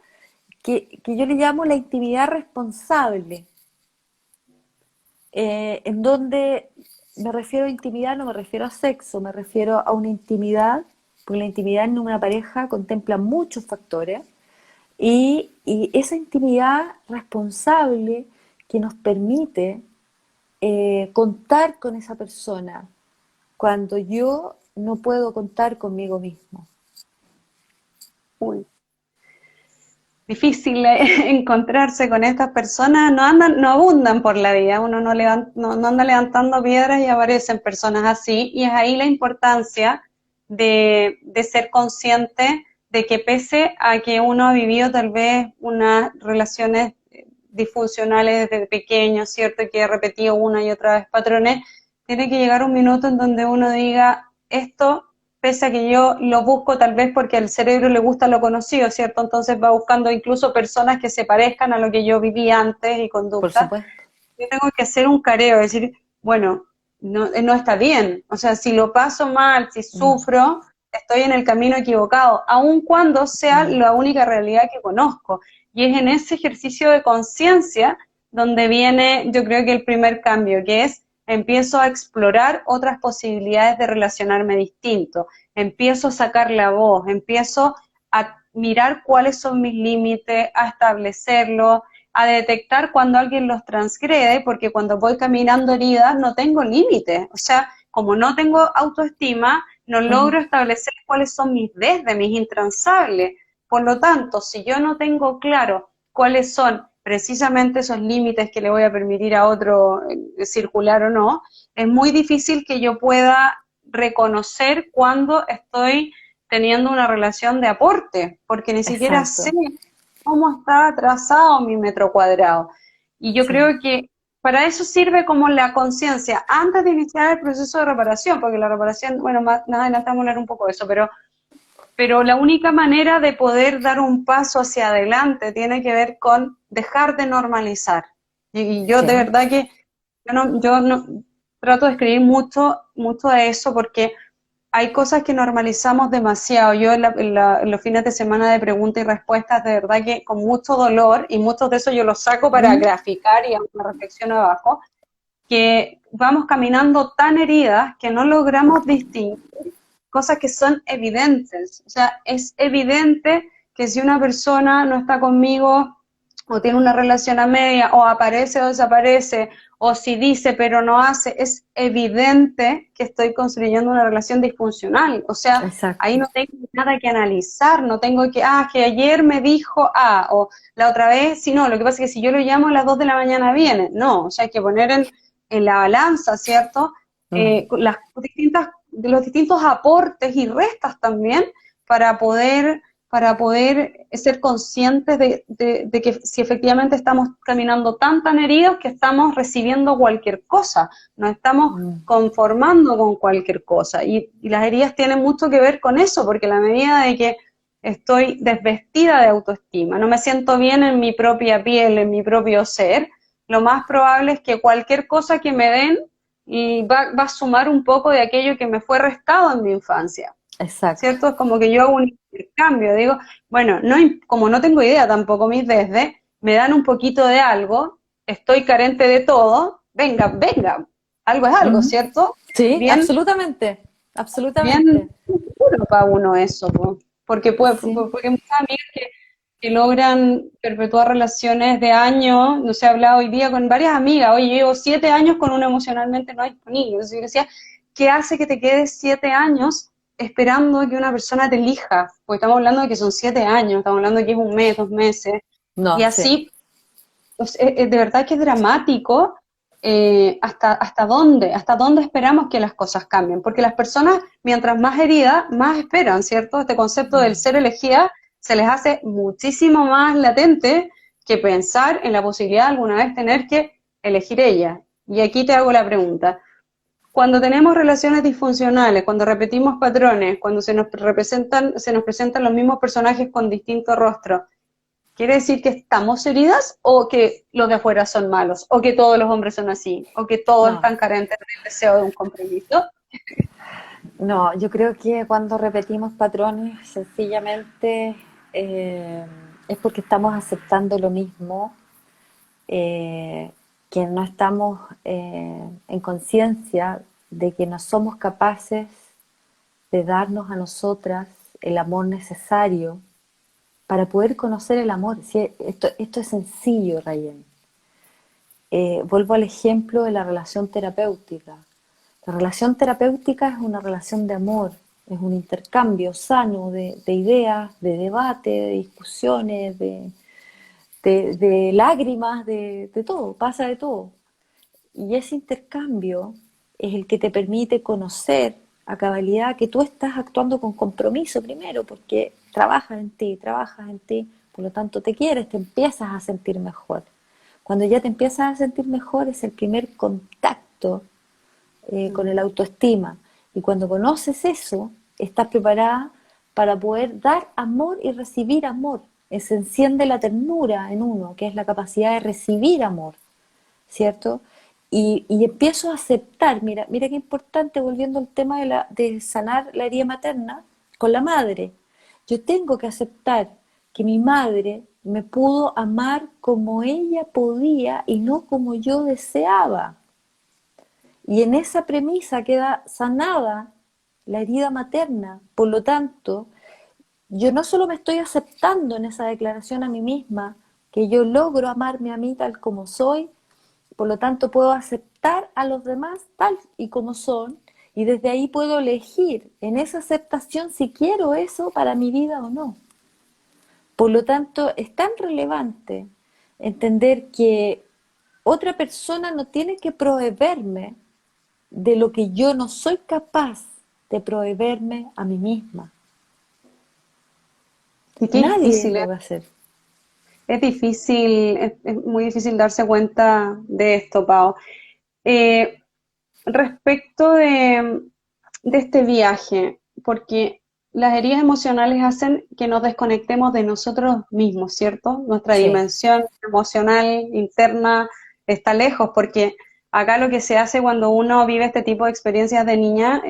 que yo le llamo la intimidad responsable, en donde me refiero a intimidad, no me refiero a sexo, me refiero a una intimidad, porque la intimidad en una pareja contempla muchos factores, y esa intimidad responsable que nos permite contar con esa persona cuando yo no puedo contar conmigo mismo. Uy, difícil encontrarse con estas personas, no andan, no abundan por la vida, uno no anda levantando piedras y aparecen personas así, y es ahí la importancia de ser consciente de que pese a que uno ha vivido tal vez unas relaciones disfuncionales desde pequeño, ¿cierto? Que ha repetido una y otra vez patrones, tiene que llegar un minuto en donde uno diga, esto, pese a que yo lo busco tal vez porque al cerebro le gusta lo conocido, ¿cierto? Entonces va buscando incluso personas que se parezcan a lo que yo viví antes y Por conducta. supuesto. Yo tengo que hacer un careo, decir, bueno, no está bien. O sea, si lo paso mal, si Mm, sufro, estoy en el camino equivocado, aun cuando sea mm, la única realidad que conozco. Y es en ese ejercicio de conciencia donde viene, yo creo que el primer cambio, que es empiezo a explorar otras posibilidades de relacionarme distinto, empiezo a sacar la voz, empiezo a mirar cuáles son mis límites, a establecerlos, a detectar cuando alguien los transgrede, porque cuando voy caminando heridas no tengo límites, o sea, como no tengo autoestima, no mm, logro establecer cuáles son mis desde, mis intransables. Por lo tanto, si yo no tengo claro cuáles son precisamente esos límites que le voy a permitir a otro circular o no, es muy difícil que yo pueda reconocer cuando estoy teniendo una relación de aporte, porque ni siquiera sé exacto, cómo está trazado mi metro cuadrado. Y yo sí. creo que para eso sirve como la conciencia, antes de iniciar el proceso de reparación, porque la reparación, bueno, más adelante vamos a hablar un poco de eso, pero la única manera de poder dar un paso hacia adelante tiene que ver con dejar de normalizar. Y yo de Sí. verdad que yo no trato de escribir mucho, mucho de eso porque hay cosas que normalizamos demasiado. Yo en los fines de semana de preguntas y respuestas, de verdad que con mucho dolor, y muchos de eso yo los saco para Mm, graficar y hago una reflexión abajo, que vamos caminando tan heridas que no logramos distinguir cosas que son evidentes. O sea, es evidente que si una persona no está conmigo o tiene una relación a media, o aparece o desaparece, o si dice pero no hace, es evidente que estoy construyendo una relación disfuncional. O sea, ahí Exacto. no tengo nada que analizar, no tengo que ayer me dijo o la otra vez, si no, lo que pasa es que si yo lo llamo a las 2 de la mañana viene. No, o sea, hay que poner en la balanza, ¿cierto? Mm. Los distintos aportes y restas también para poder ser conscientes de que si efectivamente estamos caminando tan heridos que estamos recibiendo cualquier cosa, nos estamos Mm. conformando con cualquier cosa. Y las heridas tienen mucho que ver con eso, porque a la medida de que estoy desvestida de autoestima, no me siento bien en mi propia piel, en mi propio ser, lo más probable es que cualquier cosa que me den y va a sumar un poco de aquello que me fue restado en mi infancia. Exacto. ¿Cierto? Es como que yo hago un intercambio, digo, bueno, no, como no tengo idea tampoco mis desde, me dan un poquito de algo, estoy carente de todo, venga, algo es algo, Ujú. ¿cierto? Sí, Bien, absolutamente, bien absolutamente. duro para uno eso, po. Sí. Porque muchas amigas que logran perpetuar relaciones de años, no sé, he hablado hoy día con varias amigas, oye, yo llevo 7 años con uno emocionalmente no disponible, entonces yo decía, ¿qué hace que te quedes 7 años esperando que una persona te elija? Porque estamos hablando de que son 7 años, estamos hablando de que es un mes, 2 meses, y No, sí. así, pues, de verdad que es dramático. Hasta dónde esperamos que las cosas cambien, porque las personas, mientras más heridas, más esperan, ¿cierto? Este concepto del Mm. ser elegida se les hace muchísimo más latente que pensar en la posibilidad de alguna vez tener que elegir ella. Y aquí te hago la pregunta. Cuando tenemos relaciones disfuncionales, cuando repetimos patrones, cuando se nos presentan los mismos personajes con distintos rostros, ¿quiere decir que estamos heridas o que los de afuera son malos? ¿O que todos los hombres son así? ¿O que todos No, están carentes del deseo de un compromiso? no, yo creo que cuando repetimos patrones, sencillamente eh, es porque estamos aceptando lo mismo, eh, que no estamos en conciencia de que no somos capaces de darnos a nosotras el amor necesario para poder conocer el amor. Sí, esto es sencillo, Rayen. Vuelvo al ejemplo de la relación terapéutica. La relación terapéutica es una relación de amor, es un intercambio sano de ideas, de debate, de discusiones, de lágrimas, de todo, pasa de todo. Y ese intercambio es el que te permite conocer a cabalidad que tú estás actuando con compromiso primero, porque trabajas en ti, por lo tanto te quieres, te empiezas a sentir mejor. Cuando ya te empiezas a sentir mejor es el primer contacto con el autoestima. Y cuando conoces eso, estás preparada para poder dar amor y recibir amor. Se enciende la ternura en uno, que es la capacidad de recibir amor, ¿cierto? Y empiezo a aceptar, mira qué importante, volviendo al tema de sanar la herida materna con la madre. Yo tengo que aceptar que mi madre me pudo amar como ella podía y no como yo deseaba. Y en esa premisa queda sanada la herida materna. Por lo tanto, yo no solo me estoy aceptando en esa declaración a mí misma, que yo logro amarme a mí tal como soy, por lo tanto puedo aceptar a los demás tal y como son, y desde ahí puedo elegir en esa aceptación si quiero eso para mi vida o no. Por lo tanto, es tan relevante entender que otra persona no tiene que proveerme de lo que yo no soy capaz de proveerme a mí misma. Y qué Nadie difícil, lo va a hacer. es difícil, es muy difícil darse cuenta de esto, Pau. Eh, Respecto de este viaje, porque las heridas emocionales hacen que nos desconectemos de nosotros mismos, ¿cierto? Nuestra Sí, dimensión emocional interna está lejos, porque acá lo que se hace cuando uno vive este tipo de experiencias de niña,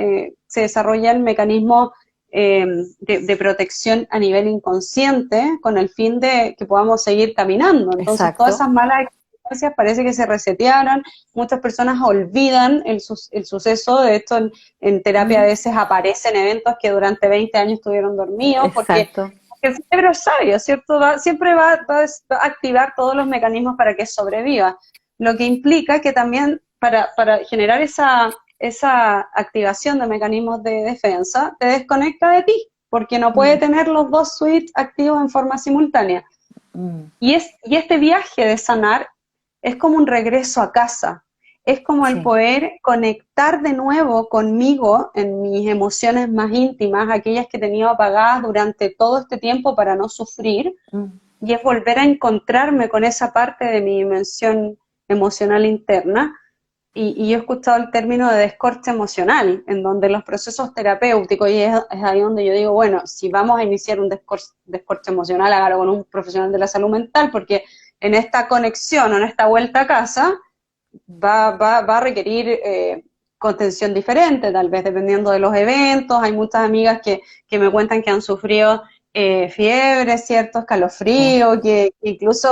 se desarrollan mecanismos de protección a nivel inconsciente con el fin de que podamos seguir caminando. Entonces, todas exacto. esas malas frecuencias parece que se resetearon, muchas personas olvidan el suceso, de hecho en terapia a Mm, veces aparecen eventos que durante 20 años estuvieron dormidos, porque exacto. el cerebro es sabio, ¿cierto? Siempre va a activar todos los mecanismos para que sobreviva, lo que implica que también para generar esa activación de mecanismos de defensa, te desconecta de ti, porque no puede Mm, tener los dos switches activos en forma simultánea. mm, Y este viaje de sanar es como un regreso a casa, es como el sí. poder conectar de nuevo conmigo en mis emociones más íntimas, aquellas que he tenido apagadas durante todo este tiempo para no sufrir, Mm, y es volver a encontrarme con esa parte de mi dimensión emocional interna. Y yo he escuchado el término de descorche emocional, en donde los procesos terapéuticos, y es ahí donde yo digo, bueno, si vamos a iniciar un descorche emocional, hágalo con un profesional de la salud mental, porque en esta conexión o en esta vuelta a casa va a requerir contención diferente, tal vez dependiendo de los eventos. Hay muchas amigas que me cuentan que han sufrido fiebre, cierto, sí, escalofrío, que incluso,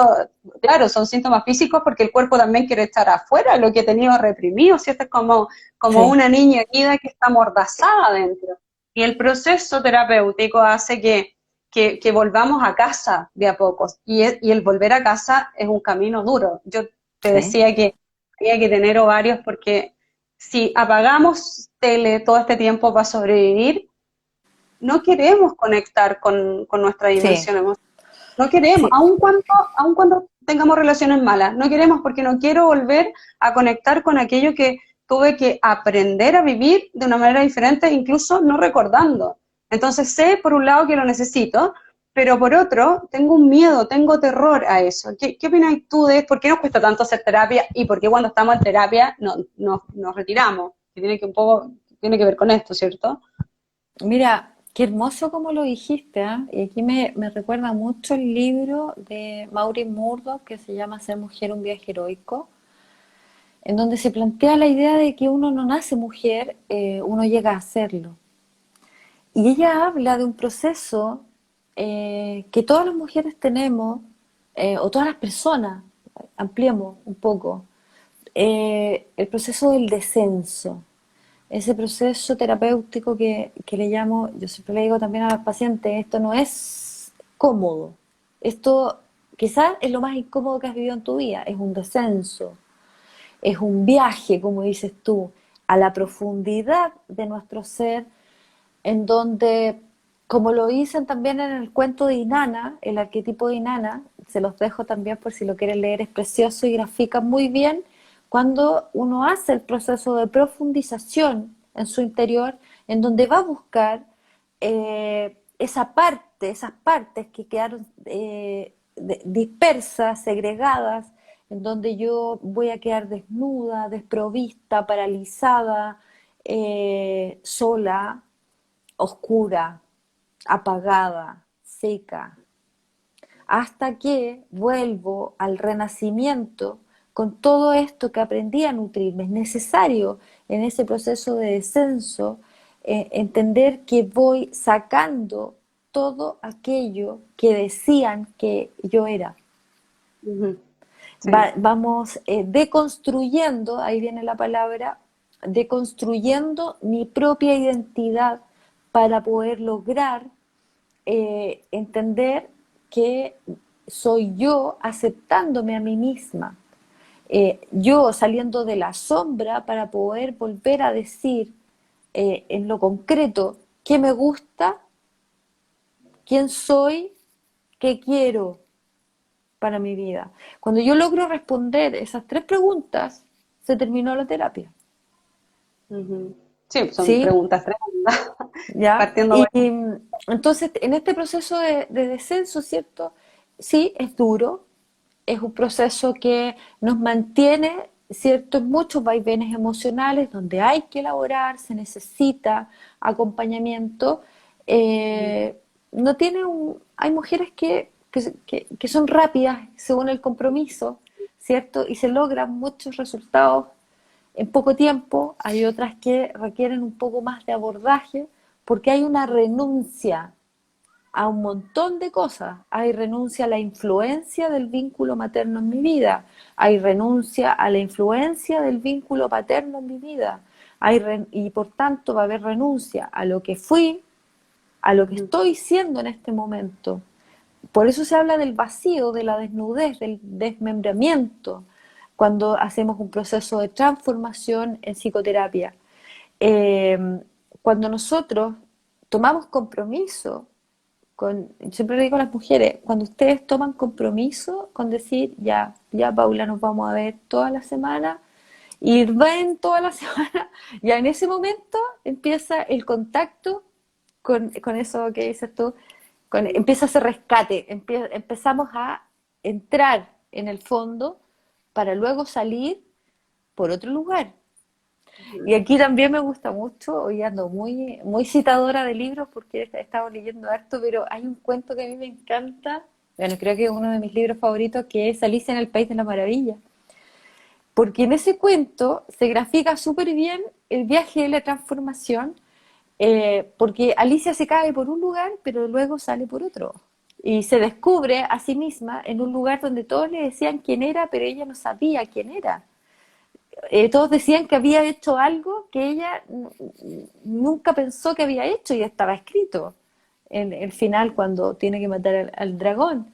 claro, son síntomas físicos porque el cuerpo también quiere echar afuera lo que ha tenido reprimido, ¿cierto? Es como sí. una niña herida que está amordazada dentro. Y el proceso terapéutico hace que volvamos a casa de a pocos. Y el volver a casa es un camino duro. Yo te Sí. decía que había que tener ovarios porque si apagamos tele todo este tiempo para sobrevivir, no queremos conectar con nuestra Sí, dimensión emocional. No queremos, sí, aun cuando tengamos relaciones malas, no queremos porque no quiero volver a conectar con aquello que tuve que aprender a vivir de una manera diferente, incluso no recordando. Entonces sé por un lado que lo necesito, pero por otro tengo un miedo, tengo terror a eso. ¿Qué opinas tú de por qué nos cuesta tanto hacer terapia y por qué cuando estamos en terapia nos retiramos? Que tiene que un poco, tiene que ver con esto, ¿cierto? mira, qué hermoso como lo dijiste, ¿ah? Y aquí me recuerda mucho el libro de Maureen Murdoch que se llama Ser mujer, un viaje heroico, en donde se plantea la idea de que uno no nace mujer, uno llega a serlo. Y ella habla de un proceso que todas las mujeres tenemos, o todas las personas, ampliemos un poco, el proceso del descenso, ese proceso terapéutico que le llamo, yo siempre le digo también a los pacientes, esto no es cómodo, esto quizás es lo más incómodo que has vivido en tu vida, es un descenso, es un viaje, como dices tú, a la profundidad de nuestro ser, en donde, como lo dicen también en el cuento de Inanna, el arquetipo de Inanna, se los dejo también por si lo quieren leer, es precioso y grafica muy bien cuando uno hace el proceso de profundización en su interior, en donde va a buscar esas partes que quedaron dispersas, segregadas, en donde yo voy a quedar desnuda, desprovista, paralizada, sola, oscura, apagada, seca, hasta que vuelvo al renacimiento con todo esto que aprendí a nutrirme. Es necesario en ese proceso de descenso entender que voy sacando todo aquello que decían que yo era. Ujú. Sí. Vamos deconstruyendo, ahí viene la palabra, deconstruyendo mi propia identidad para poder lograr entender que soy yo aceptándome a mí misma, yo saliendo de la sombra para poder volver a decir en lo concreto qué me gusta, quién soy, qué quiero para mi vida. Cuando yo logro responder esas tres preguntas, se terminó la terapia. Ujú. Sí, son ¿Sí? preguntas tremendas. ¿Ya? Partiendo, Y bueno. entonces, en este proceso de descenso, ¿cierto? Sí, es duro, es un proceso que nos mantiene, ¿cierto? En muchos vaivenes emocionales donde hay que elaborar, se necesita acompañamiento. No tiene hay mujeres que son rápidas según el compromiso, ¿cierto? Y se logran muchos resultados en poco tiempo, hay otras que requieren un poco más de abordaje porque hay una renuncia a un montón de cosas. Hay renuncia a la influencia del vínculo materno en mi vida, hay renuncia a la influencia del vínculo paterno en mi vida, y por tanto va a haber renuncia a lo que fui, a lo que estoy siendo en este momento. Por eso se habla del vacío, de la desnudez, del desmembramiento, cuando hacemos un proceso de transformación en psicoterapia. Eh, Cuando nosotros tomamos compromiso, siempre le digo a las mujeres, cuando ustedes toman compromiso con decir, ya Paula, nos vamos a ver toda la semana, y ven toda la semana, ya en ese momento empieza el contacto con eso que dices tú, empieza ese rescate, empezamos a entrar en el fondo para luego salir por otro lugar. Y aquí también me gusta mucho, hoy ando muy, muy citadora de libros porque he estado leyendo harto, pero hay un cuento que a mí me encanta, bueno, creo que es uno de mis libros favoritos, que es Alicia en el País de la Maravilla. Porque en ese cuento se grafica súper bien el viaje de la transformación, porque Alicia se cae por un lugar, pero luego sale por otro. Y se descubre a sí misma en un lugar donde todos le decían quién era, pero ella no sabía quién era. Todos decían que había hecho algo que ella nunca pensó que había hecho y estaba escrito en el final cuando tiene que matar al dragón.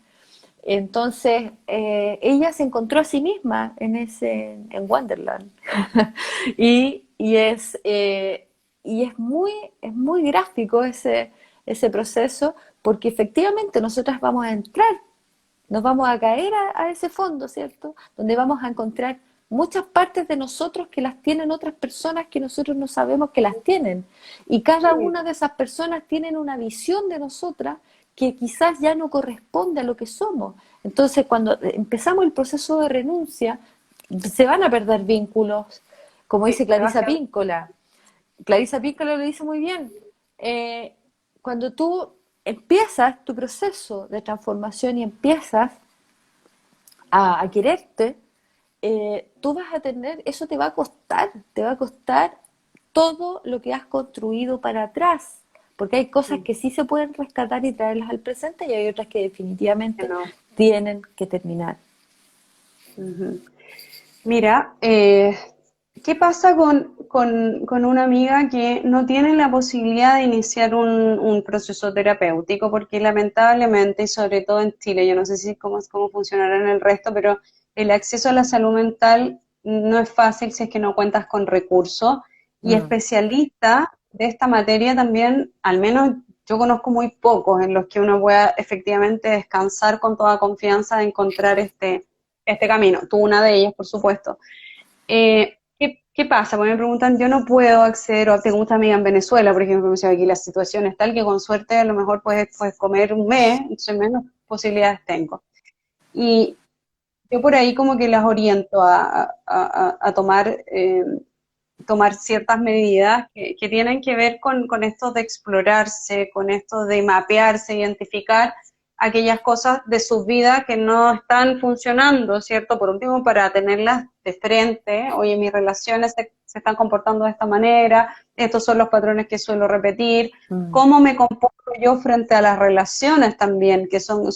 Entonces, ella se encontró a sí misma en Wonderland. Es muy gráfico ese proceso, porque efectivamente nosotras vamos a entrar, nos vamos a caer a ese fondo, ¿cierto? Donde vamos a encontrar muchas partes de nosotros que las tienen otras personas que nosotros no sabemos que las tienen. Y cada una de esas personas tienen una visión de nosotras que quizás ya no corresponde a lo que somos. Entonces, cuando empezamos el proceso de renuncia, se van a perder vínculos, como dice Clarisa Píncola. Clarisa Píncola lo dice muy bien. Cuando tú empiezas tu proceso de transformación y empiezas a quererte, tú vas a tener, eso te va a costar todo lo que has construido para atrás, porque hay cosas que sí se pueden rescatar y traerlas al presente y hay otras que definitivamente tienen que terminar. Mira, ¿qué pasa con una amiga que no tiene la posibilidad de iniciar un proceso terapéutico? Porque lamentablemente, y sobre todo en Chile, yo no sé si cómo funcionará en el resto, pero el acceso a la salud mental no es fácil si es que no cuentas con recursos. Y especialistas de esta materia también, al menos yo conozco muy pocos en los que uno pueda efectivamente descansar con toda confianza de encontrar este camino. Tú una de ellas, por supuesto. ¿Qué pasa? Porque me preguntan, yo no puedo acceder, o tengo mucha amiga en Venezuela, por ejemplo, me dicen aquí la situación es tal que con suerte a lo mejor puedes comer un mes, entonces menos posibilidades tengo. Y yo por ahí como que las oriento a tomar ciertas medidas que tienen que ver con esto de explorarse, con esto de mapearse, identificar aquellas cosas de sus vidas que no están funcionando, ¿cierto? Por último, para tenerlas de frente, oye, mis relaciones se están comportando de esta manera, estos son los patrones que suelo repetir, cómo me comporto yo frente a las relaciones también, que son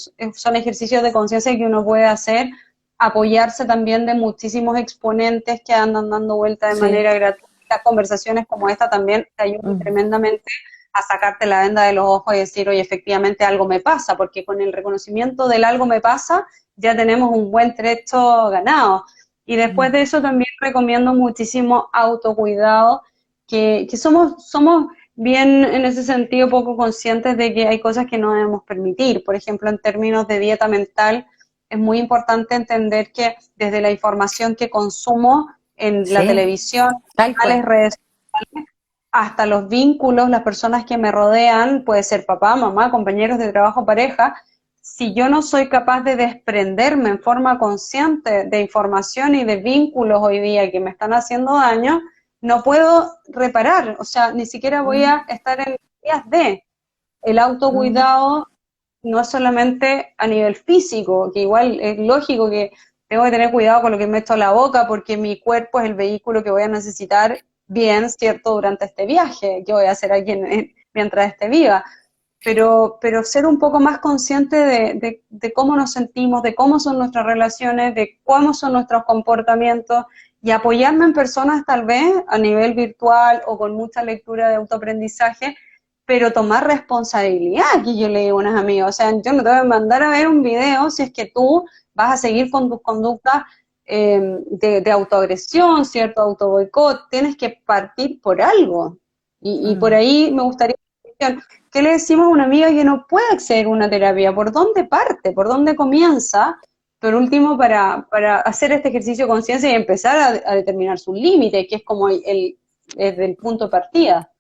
ejercicios de conciencia que uno puede hacer, apoyarse también de muchísimos exponentes que andan dando vuelta de manera gratuita. Conversaciones como esta también te ayudan tremendamente a sacarte la venda de los ojos y decir, oye, efectivamente algo me pasa, porque con el reconocimiento del algo me pasa, ya tenemos un buen trecho ganado. Y después de eso también recomiendo muchísimo autocuidado, que somos bien en ese sentido poco conscientes de que hay cosas que no debemos permitir. Por ejemplo, en términos de dieta mental, es muy importante entender que desde la información que consumo en la televisión, las redes sociales, hasta los vínculos, las personas que me rodean, puede ser papá, mamá, compañeros de trabajo, pareja, si yo no soy capaz de desprenderme en forma consciente de información y de vínculos hoy día que me están haciendo daño, no puedo reparar, o sea, ni siquiera voy a estar en días de el autocuidado. No es solamente a nivel físico, que igual es lógico que tengo que tener cuidado con lo que meto a la boca porque mi cuerpo es el vehículo que voy a necesitar bien, ¿cierto?, durante este viaje que voy a hacer aquí mientras esté viva. pero ser un poco más consciente de cómo nos sentimos, de cómo son nuestras relaciones, de cómo son nuestros comportamientos, y apoyarme en personas tal vez a nivel virtual o con mucha lectura de autoaprendizaje, pero tomar responsabilidad. Aquí yo le digo a unas amigas, o sea, yo no te voy a mandar a ver un video si es que tú vas a seguir con tus conductas de autoagresión, ¿cierto? Autoboicot, tienes que partir por algo. Y por Mm. ahí me gustaría, ¿qué le decimos a una amiga que no puede acceder a una terapia? ¿Por dónde parte? ¿Por dónde comienza? Por último, para hacer este ejercicio de conciencia y empezar a determinar su límite, que es como desde el punto de partida.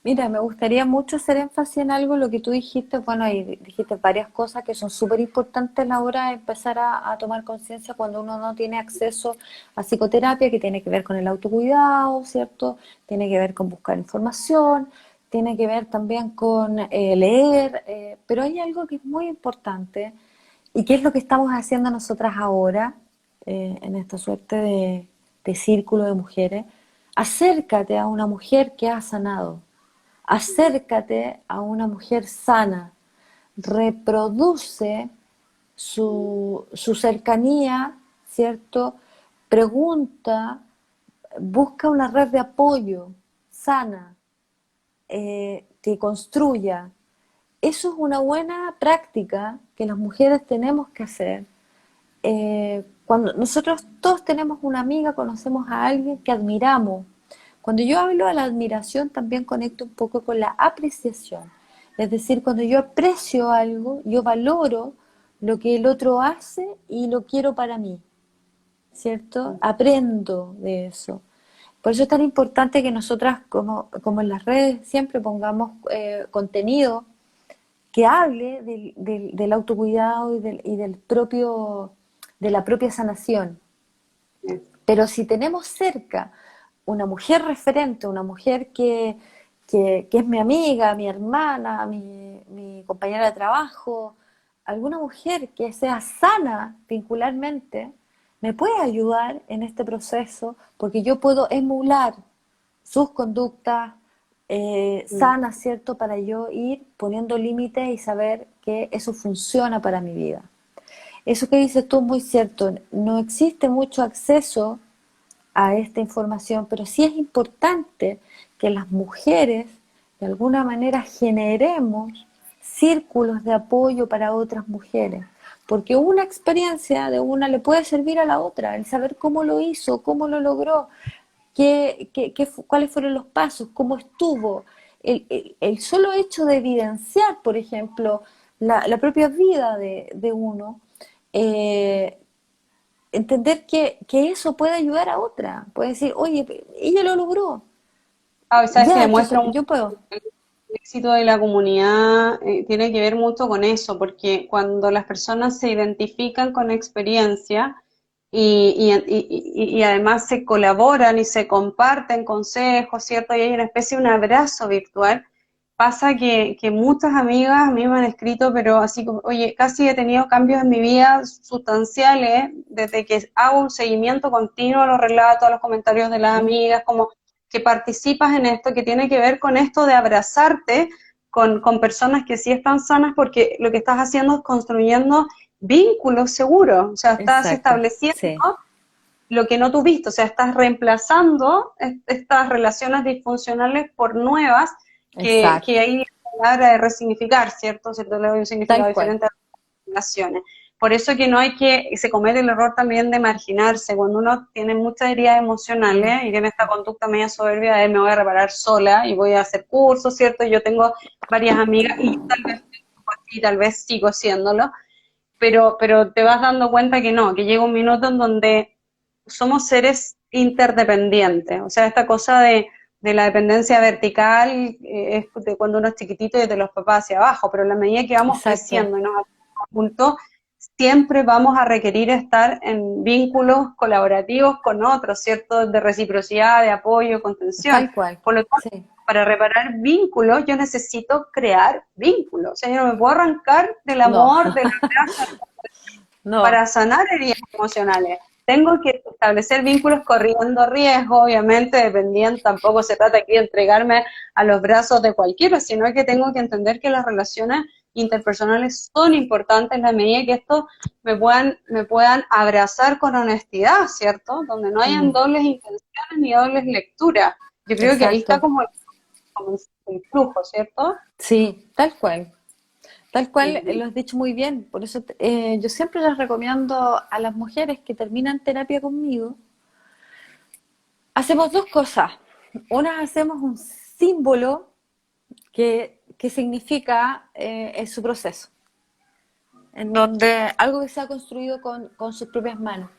Mira, me gustaría mucho hacer énfasis en algo, lo que tú dijiste, bueno, y dijiste varias cosas que son súper importantes a la hora de empezar a tomar conciencia cuando uno no tiene acceso a psicoterapia, que tiene que ver con el autocuidado, ¿cierto? Tiene que ver con buscar información, tiene que ver también con leer, pero hay algo que es muy importante y que es lo que estamos haciendo nosotras ahora, en esta suerte de círculo de mujeres. Acércate a una mujer que ha sanado. Acércate a una mujer sana, reproduce su cercanía, ¿cierto? Pregunta, busca una red de apoyo sana, que construya. Eso es una buena práctica que las mujeres tenemos que hacer. Cuando nosotros todos tenemos una amiga, conocemos a alguien que admiramos. Cuando yo hablo de la admiración, también conecto un poco con la apreciación. Es decir, cuando yo aprecio algo, yo valoro lo que el otro hace y lo quiero para mí, ¿cierto? Aprendo de eso. Por eso es tan importante que nosotras, como en las redes, siempre pongamos contenido que hable del autocuidado y del propio, de la propia sanación. Pero si tenemos cerca una mujer referente, una mujer que es mi amiga, mi hermana, mi compañera de trabajo, alguna mujer que sea sana vincularmente, me puede ayudar en este proceso porque yo puedo emular sus conductas sanas, ¿cierto? Para yo ir poniendo límites y saber que eso funciona para mi vida. Eso que dices tú es muy cierto. No existe mucho acceso a esta información, pero sí es importante que las mujeres de alguna manera generemos círculos de apoyo para otras mujeres, porque una experiencia de una le puede servir a la otra, el saber cómo lo hizo, cómo lo logró, cuáles fueron los pasos, cómo estuvo. El solo hecho de evidenciar, por ejemplo, la propia vida de uno, eh, entender que eso puede ayudar a otra. Puede decir, oye, ella lo logró. Ah, sabes que Ya, entonces demuestra un yo puedo. éxito de la comunidad, tiene que ver mucho con eso, porque cuando las personas se identifican con experiencia y además se colaboran y se comparten consejos, ¿cierto? Y hay una especie de un abrazo virtual, pasa que muchas amigas a mí me han escrito, pero así como, oye, casi he tenido cambios en mi vida sustanciales desde que hago un seguimiento continuo a los relatos, a los comentarios de las amigas, como que participas en esto, que tiene que ver con esto de abrazarte con personas que sí están sanas, porque lo que estás haciendo es construyendo vínculos seguros, o sea, estás Exacto, estableciendo sí, lo que no tuviste, o sea, estás reemplazando estas relaciones disfuncionales por nuevas, que exacto. ahí viene la palabra de resignificar, ¿cierto? ¿Cierto? Le doy un significado Tal cual. diferente a las relaciones. Por eso que no hay que, se comete el error también de marginarse, cuando uno tiene muchas heridas Mm. emocionales y tiene esta conducta media soberbia de me voy a reparar sola y voy a hacer cursos, ¿cierto? Yo tengo varias amigas y yo tal vez, y tal vez sigo haciéndolo, pero te vas dando cuenta que no, que llega un minuto en donde somos seres interdependientes, o sea, esta cosa de la dependencia vertical es de cuando uno es chiquitito y de los papás hacia abajo, pero en la medida que vamos Exacto. creciendo y nos hacemos adultos, siempre vamos a requerir estar en vínculos colaborativos con otros, ¿cierto? De reciprocidad, de apoyo, contención. Tal cual. Por lo tanto, Sí. para reparar vínculos, yo necesito crear vínculos. O sea, yo no me puedo arrancar del No, amor, del abrazo, no. para sanar heridas emocionales. tengo que establecer vínculos corriendo riesgo, obviamente, dependiendo, tampoco se trata aquí de entregarme a los brazos de cualquiera, sino que tengo que entender que las relaciones interpersonales son importantes en la medida que esto me puedan abrazar con honestidad, ¿cierto? Donde no hayan Mm, dobles intenciones ni dobles lecturas. Yo creo que ahí está exacto. como el flujo, ¿cierto? Sí, tal cual. Tal cual, Ujú. lo has dicho muy bien. Por eso yo siempre les recomiendo a las mujeres que terminan terapia conmigo, hacemos dos cosas. Una, hacemos un símbolo que significa su proceso, en donde algo que se ha construido con sus propias manos,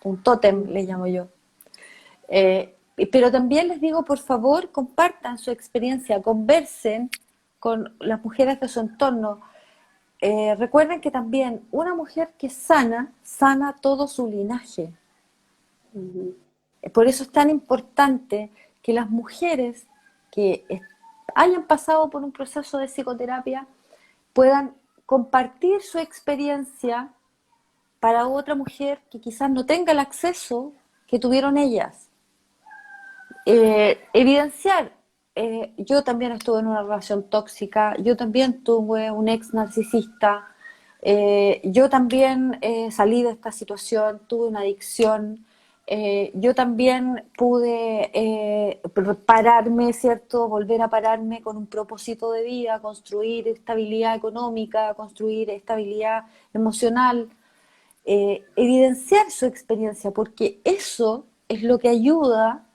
un tótem le llamo yo. Pero también les digo, por favor, compartan su experiencia, conversen con las mujeres de su entorno. Recuerden que también una mujer que sana, sana todo su linaje. Ujú. Por eso es tan importante que las mujeres que hayan pasado por un proceso de psicoterapia puedan compartir su experiencia para otra mujer que quizás no tenga el acceso que tuvieron ellas. Evidenciar, yo también estuve en una relación tóxica, yo también tuve un ex narcisista, yo también salí de esta situación, tuve una adicción, yo también pude pararme, ¿cierto? Volver a pararme con un propósito de vida, construir estabilidad económica, construir estabilidad emocional, evidenciar su experiencia, porque eso es lo que ayuda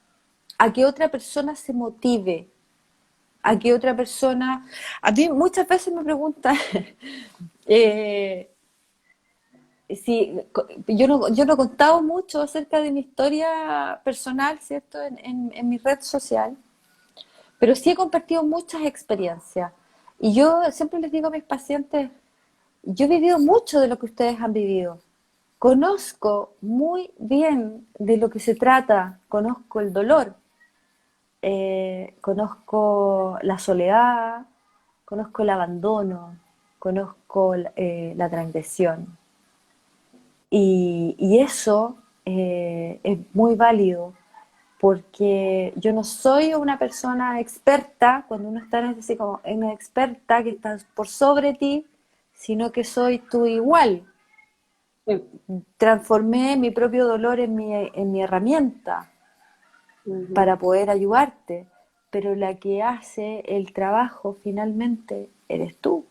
a que otra persona se motive, a que otra persona... A mí muchas veces me preguntan eh, si yo no he contado mucho acerca de mi historia personal, ¿cierto? En mi red social, pero sí he compartido muchas experiencias. Y yo siempre les digo a mis pacientes, yo he vivido mucho de lo que ustedes han vivido. Conozco muy bien de lo que se trata, conozco el dolor, conozco la soledad, conozco el abandono, conozco la transgresión. Y eso es muy válido porque yo no soy una persona experta, cuando uno está en así como en una experta que está por sobre ti, sino que soy tú igual. Sí. Transformé mi propio dolor en mi herramienta Ujú. para poder ayudarte, pero la que hace el trabajo finalmente eres tú.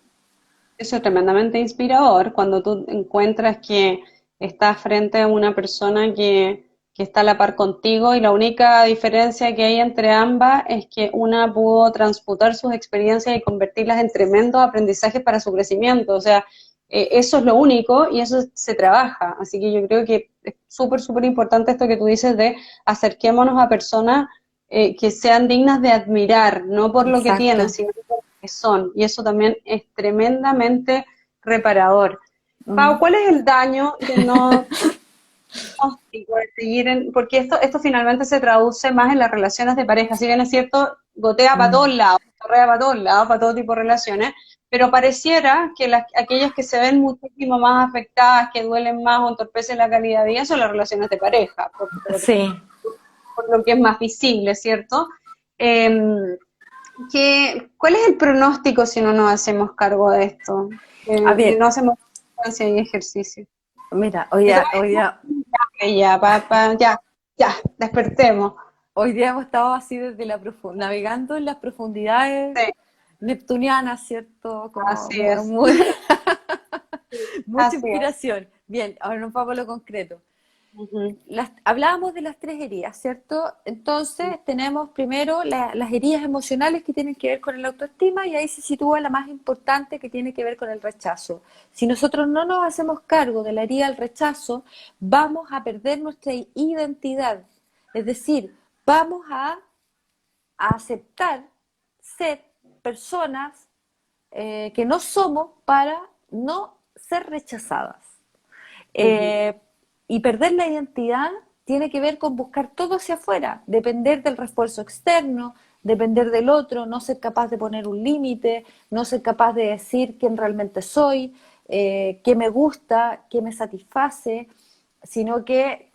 Eso es tremendamente inspirador cuando tú encuentras que estás frente a una persona que está a la par contigo y la única diferencia que hay entre ambas es que una pudo transmutar sus experiencias y convertirlas en tremendos aprendizajes para su crecimiento. O sea, eso es lo único y eso se trabaja. Así que yo creo que es súper, súper importante esto que tú dices de acerquémonos a personas que sean dignas de admirar, no por lo que tienen, Exacto. sino por lo que son. Y eso también es tremendamente reparador. Pau, Mm. ¿cuál es el daño de no diagnóstico, de seguir porque esto finalmente se traduce más en las relaciones de pareja, si bien es cierto, gotea para Mm. todos lados, correa para todos lados, para todo tipo de relaciones, pero pareciera que aquellas que se ven muchísimo más afectadas, que duelen más o entorpecen la calidad de vida, son las relaciones de pareja, Sí. por lo que es más visible, ¿cierto? Eh, ¿Cuál es el pronóstico si no nos hacemos cargo de esto? A Que ver, no hacemos constancia y ejercicio. mira, Yo te voy a decir ya, ya, despertemos. hoy día hemos estado así desde navegando en las profundidades Sí, neptunianas, ¿cierto? Como así es. mucha Así es. inspiración. Bien, ahora nos vamos a lo concreto. Ujú. Hablábamos de las tres heridas, ¿cierto? Entonces tenemos primero las heridas emocionales que tienen que ver con el autoestima y ahí se sitúa la más importante que tiene que ver con el rechazo. Si nosotros no nos hacemos cargo de la herida del rechazo, vamos a perder nuestra identidad. Es decir, vamos a aceptar ser personas que no somos para no ser rechazadas. Ujú. Eh, y perder la identidad tiene que ver con buscar todo hacia afuera, depender del refuerzo externo, depender del otro, no ser capaz de poner un límite, no ser capaz de decir quién realmente soy, qué me gusta, qué me satisface. sino que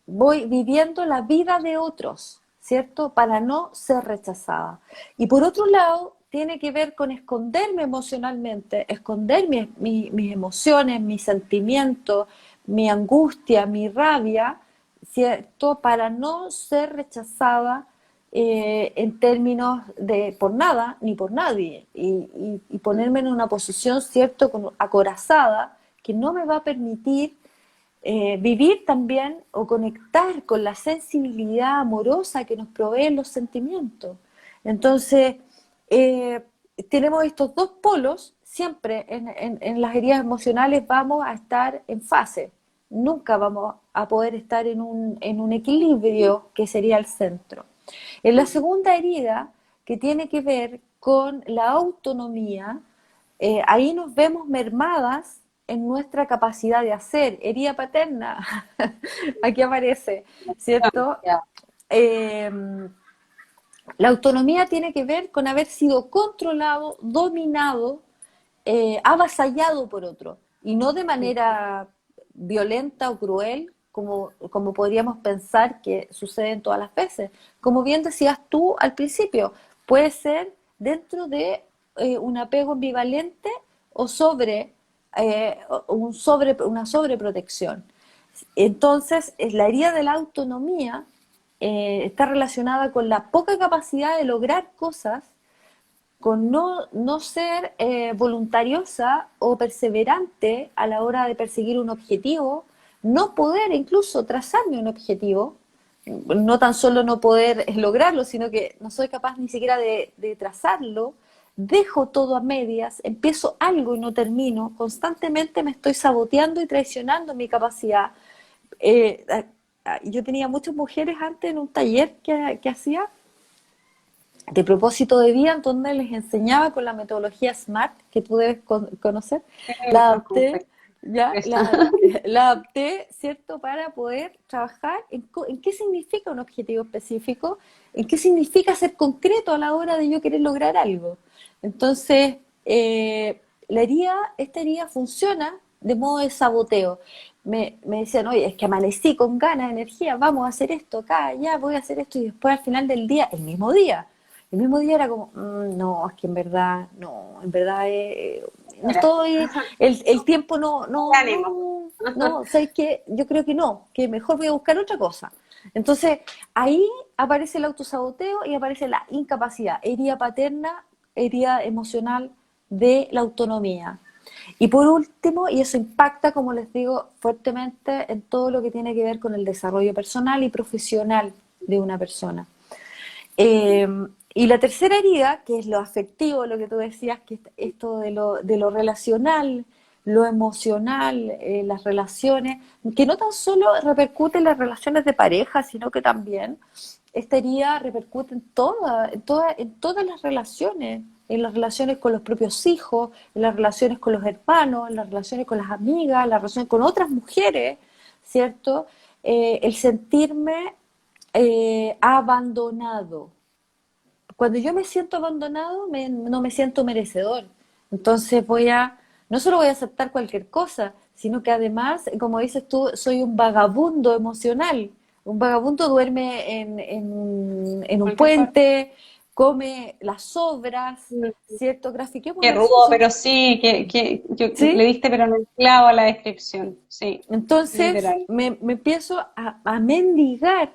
voy viviendo la vida de otros, ¿cierto? Para no ser rechazada. Y por otro lado, tiene que ver con esconderme emocionalmente, esconder mis emociones, mis sentimientos, mi angustia, mi rabia, ¿cierto? Para no ser rechazada en términos de por nada ni por nadie y ponerme en una posición, ¿cierto?, acorazada, que no me va a permitir vivir también o conectar con la sensibilidad amorosa que nos proveen los sentimientos. Entonces, eh, tenemos estos dos polos, siempre en las heridas emocionales vamos a estar en fase, nunca vamos a poder estar en un equilibrio que sería el centro. En la segunda herida, que tiene que ver con la autonomía, ahí nos vemos mermadas en nuestra capacidad de hacer. Herida paterna, aquí aparece, ¿cierto? Ya. Eh, la autonomía tiene que ver con haber sido controlado, dominado, avasallado por otro, y no de manera violenta o cruel, como podríamos pensar que sucede en todas las veces. Como bien decías tú al principio, puede ser dentro de un apego ambivalente o una sobreprotección. Entonces, la herida de la autonomía está relacionada con la poca capacidad de lograr cosas, con no ser voluntariosa o perseverante a la hora de perseguir un objetivo, no poder incluso trazarme un objetivo, no tan solo no poder lograrlo, sino que no soy capaz ni siquiera de trazarlo, dejo todo a medias, empiezo algo y no termino, constantemente me estoy saboteando y traicionando mi capacidad. Eh, yo tenía muchas mujeres antes en un taller que hacía de propósito de vida, en donde les enseñaba con la metodología SMART, que tú debes conocer, la adapté, ya, la adapté, ¿cierto?, para poder trabajar en qué significa un objetivo específico, en qué significa ser concreto a la hora de yo querer lograr algo. Entonces, esta herida funciona de modo de saboteo. Me decían, oye, es que amanecí con ganas, energía, vamos a hacer esto acá, ya voy a hacer esto, y después al final del día, el mismo día era como, no, es que en verdad, no, en verdad no Mira. estoy, el tiempo Ánimo. no, ¿sabes qué? Yo creo que no, que mejor voy a buscar otra cosa. Entonces, ahí aparece el autosaboteo y aparece la incapacidad, herida paterna, herida emocional de la autonomía. Y por último, y eso impacta, como les digo, fuertemente en todo lo que tiene que ver con el desarrollo personal y profesional de una persona. Eh, y la tercera herida, que es lo afectivo, lo que tú decías, que esto de lo relacional, lo emocional, las relaciones, que no tan solo repercute en las relaciones de pareja, sino que también esta herida repercute en todas en las relaciones con los propios hijos, en las relaciones con los hermanos, en las relaciones con las amigas, en las relaciones con otras mujeres, ¿cierto? El sentirme abandonado. Cuando yo me siento abandonado, no me siento merecedor. Entonces no solo voy a aceptar cualquier cosa, sino que además, como dices tú, soy un vagabundo emocional. Un vagabundo duerme en un Cualquier parte. puente, come las sobras, ¿cierto? Grafiquemos Qué así, rudo, pero sí, yo le ¿sí? diste pero en el clavo a la descripción, sí, Entonces literal. me empiezo a mendigar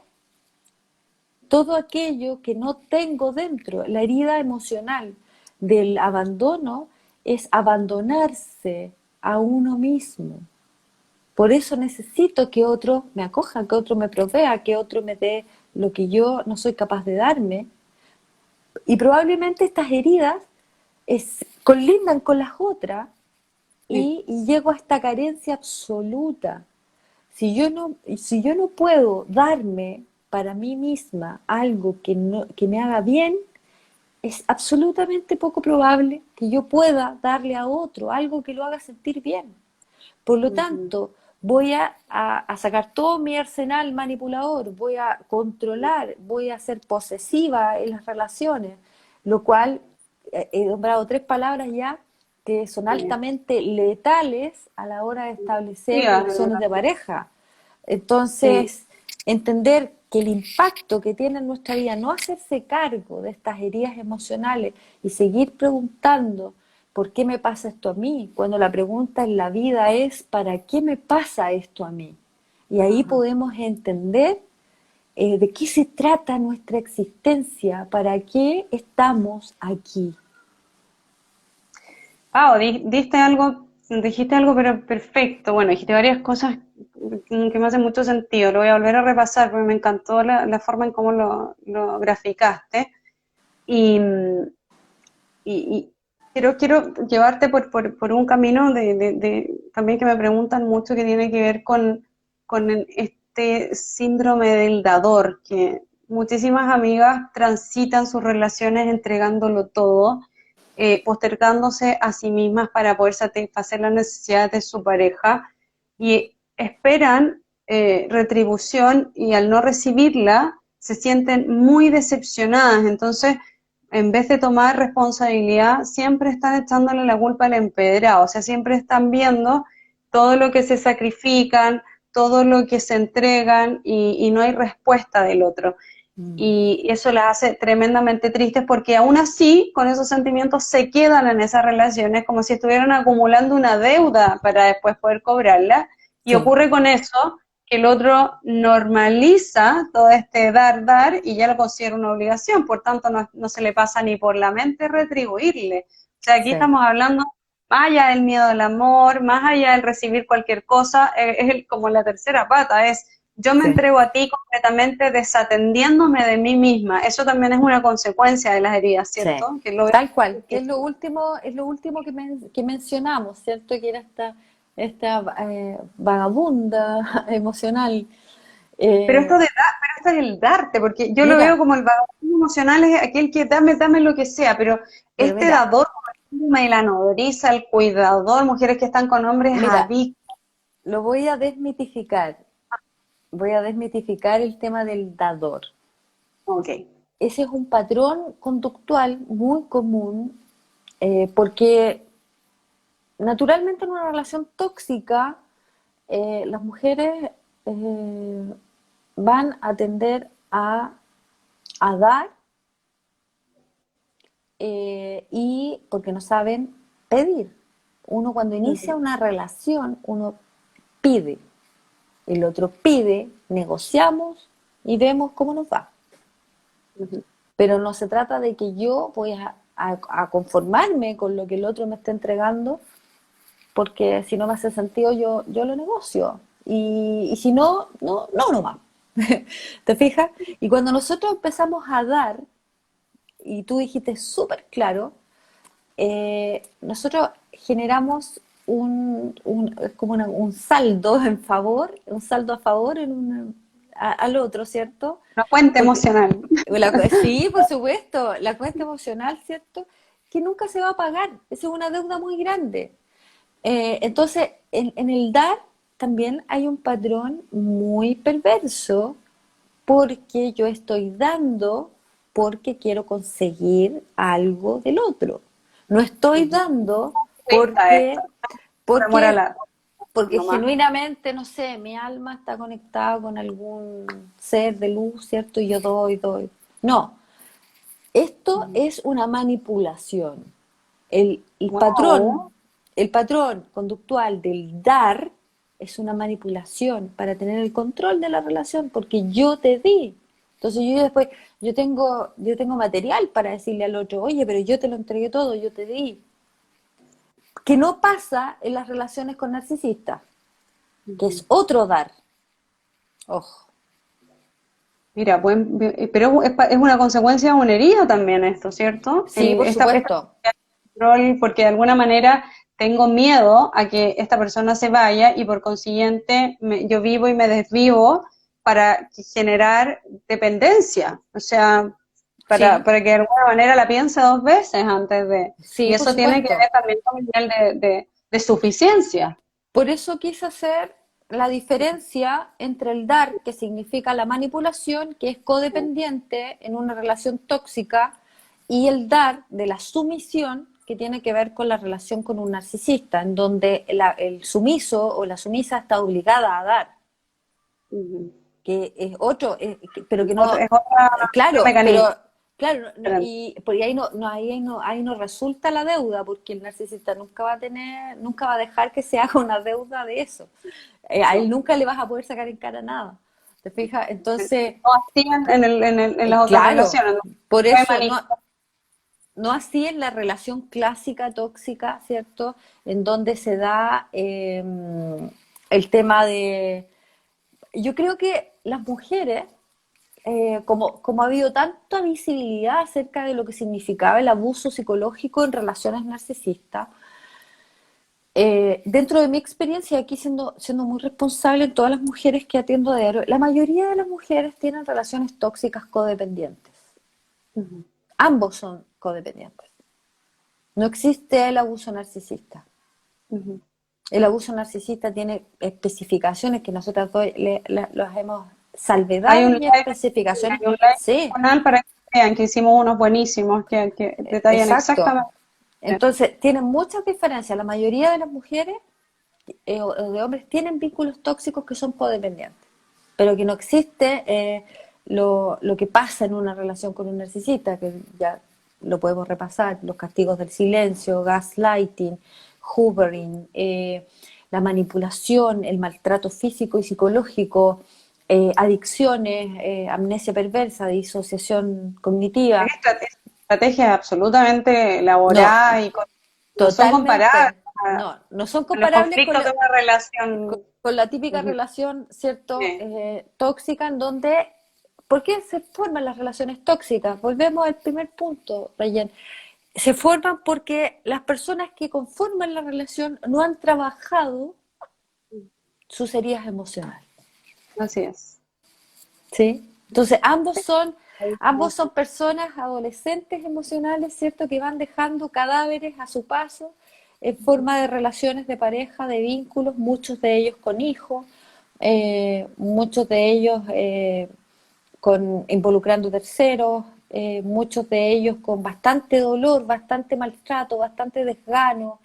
todo aquello que no tengo dentro. La herida emocional del abandono es abandonarse a uno mismo. Por eso necesito que otro me acoja, que otro me provea, que otro me dé lo que yo no soy capaz de darme. Y probablemente estas heridas colindan con las otras Sí. y llego a esta carencia absoluta. Si yo no puedo darme para mí misma algo que me haga bien, es absolutamente poco probable que yo pueda darle a otro algo que lo haga sentir bien. Por lo Ujú. tanto, voy a sacar todo mi arsenal manipulador, voy a controlar, voy a ser posesiva en las relaciones, lo cual he nombrado tres palabras ya que son altamente letales a la hora de establecer Sí, relaciones de pareja. sí. Entonces, entender que el impacto que tiene en nuestra vida, no hacerse cargo de estas heridas emocionales y seguir preguntando, ¿por qué me pasa esto a mí? Cuando la pregunta en la vida es, ¿para qué me pasa esto a mí? Y ahí Ajá. podemos entender de qué se trata nuestra existencia, para qué estamos aquí. Pau, dijiste algo pero perfecto. Bueno, dijiste varias cosas que me hacen mucho sentido. Lo voy a volver a repasar porque me encantó la forma en cómo lo graficaste. Y, y quiero llevarte por un camino también que me preguntan mucho que tiene que ver con este síndrome del dador, que muchísimas amigas transitan sus relaciones entregándolo todo, postergándose a sí mismas para poder satisfacer las necesidades de su pareja y esperan retribución y al no recibirla se sienten muy decepcionadas. Entonces, en vez de tomar responsabilidad, siempre están echándole la culpa al empedrado, o sea, siempre están viendo todo lo que se sacrifican, todo lo que se entregan y no hay respuesta del otro. Mm. Y eso las hace tremendamente tristes porque aún así, con esos sentimientos se quedan en esas relaciones como si estuvieran acumulando una deuda para después poder cobrarla. Y Sí, ocurre con eso que el otro normaliza todo este dar y ya lo considera una obligación, por tanto no se le pasa ni por la mente retribuirle. O sea, aquí sí, estamos hablando más allá del miedo al amor, más allá del recibir cualquier cosa, como la tercera pata, es yo me sí. entrego a ti completamente desatendiéndome de mí misma. Eso también es una consecuencia de las heridas, Sí, ¿cierto? Que lo tal cual, que que, es lo último que mencionamos, ¿cierto? Que era esta vagabunda emocional. pero Eh, pero esto es el darte, porque yo lo veo mira, como el vagabundo emocional es aquel que dame lo que sea, pero pero este mira, dador, como el síndrome de la nodriza, el cuidador, mujeres que están con hombres mira, adictos, lo voy a desmitificar. Voy a desmitificar el tema del dador. ok. Ese es un patrón conductual muy común porque naturalmente en una relación tóxica las mujeres van a tender a dar y porque no saben pedir. Uno cuando inicia Ujú, una relación, uno pide, el otro pide, negociamos y vemos cómo nos va. ujú. Pero no se trata de que yo voy a conformarme con lo que el otro me está entregando, porque si no me hace sentido yo lo negocio. Y si no, no más. ¿Te fijas? Y cuando nosotros empezamos a dar, y tú dijiste súper claro, nosotros generamos como un saldo en favor, un saldo a favor al otro, ¿cierto? Una cuenta Porque emocional. sí, por supuesto, la cuenta emocional, ¿cierto? Que nunca se va a pagar, esa es una deuda muy grande. Entonces, en el dar también hay un patrón muy perverso porque yo estoy dando porque quiero conseguir algo del otro. No estoy Ujú. dando Cuesta esto, porque, por amor a porque, la porque nomás. genuinamente, no sé, mi alma está conectada con algún ser de luz, ¿cierto? Y yo doy. No, esto es una manipulación. El, el patrón, Wow. el patrón conductual del dar es una manipulación para tener el control de la relación, porque yo te di. Entonces yo después, yo tengo material para decirle al otro, oye, pero yo te lo entregué todo, yo te di. Que no pasa en las relaciones con narcisistas, que es otro dar. Ojo. Mira, pero es una consecuencia de una herida también esto, ¿cierto? Sí, por Esta supuesto. control, porque de alguna manera tengo miedo a que esta persona se vaya y por consiguiente yo vivo y me desvivo para generar dependencia, o sea, Sí, para que de alguna manera la piense dos veces antes de... Y sí, por eso tiene que ver supuesto. también con el nivel de suficiencia. Por eso quise hacer la diferencia entre el dar, que significa la manipulación, que es codependiente en una relación tóxica, y el dar de la sumisión, que tiene que ver con la relación con un narcisista, en donde el sumiso o la sumisa está obligada a dar, Ujú. que es otro, pero que no, Es otro claro, pero mecanismo. claro, Diferente. y porque ahí no resulta la deuda, porque el narcisista nunca va a dejar que se haga una deuda de eso. A él No. nunca le vas a poder sacar en cara nada. ¿Te fijas? Entonces, No así en las otras claro, relaciones, ¿no? por Puede eso manipular. no así en la relación clásica tóxica, ¿cierto? En donde se da el tema de... Yo creo que las mujeres, como ha habido tanta visibilidad acerca de lo que significaba el abuso psicológico en relaciones narcisistas, dentro de mi experiencia, aquí siendo muy responsable en todas las mujeres que atiendo a diario, la mayoría de las mujeres tienen relaciones tóxicas codependientes. Ujú. Ambos son codependientes. No existe el abuso narcisista. Ujú. El abuso narcisista tiene especificaciones que nosotros los hemos salvedades y especificaciones. Hay un live Sí, canal para que vean que hicimos unos buenísimos que detallan exacto. exactamente. Entonces, tienen muchas diferencias. La mayoría de las mujeres o de hombres tienen vínculos tóxicos que son codependientes, pero que no existe lo que pasa en una relación con un narcisista, que ya lo podemos repasar, los castigos del silencio, gaslighting, hoovering, la manipulación, el maltrato físico y psicológico, adicciones, amnesia perversa, disociación Hay cognitiva. estrategias absolutamente No, elaboradas y no son comparables totalmente, no son a los comparables conflictos de una relación. con la típica Ujú. relación, ¿cierto?, Sí. tóxica, en donde, ¿por qué se forman las relaciones tóxicas? Volvemos al primer punto, Rayen. Se forman porque las personas que conforman la relación no han trabajado sus heridas emocionales, Así es. ¿sí? Entonces, Sí. ambos son personas adolescentes emocionales, ¿cierto?, que van dejando cadáveres a su paso en forma de relaciones de pareja, de vínculos, muchos de ellos con hijos, muchos de ellos involucrando terceros, muchos de ellos con bastante dolor, bastante maltrato, bastante desgano.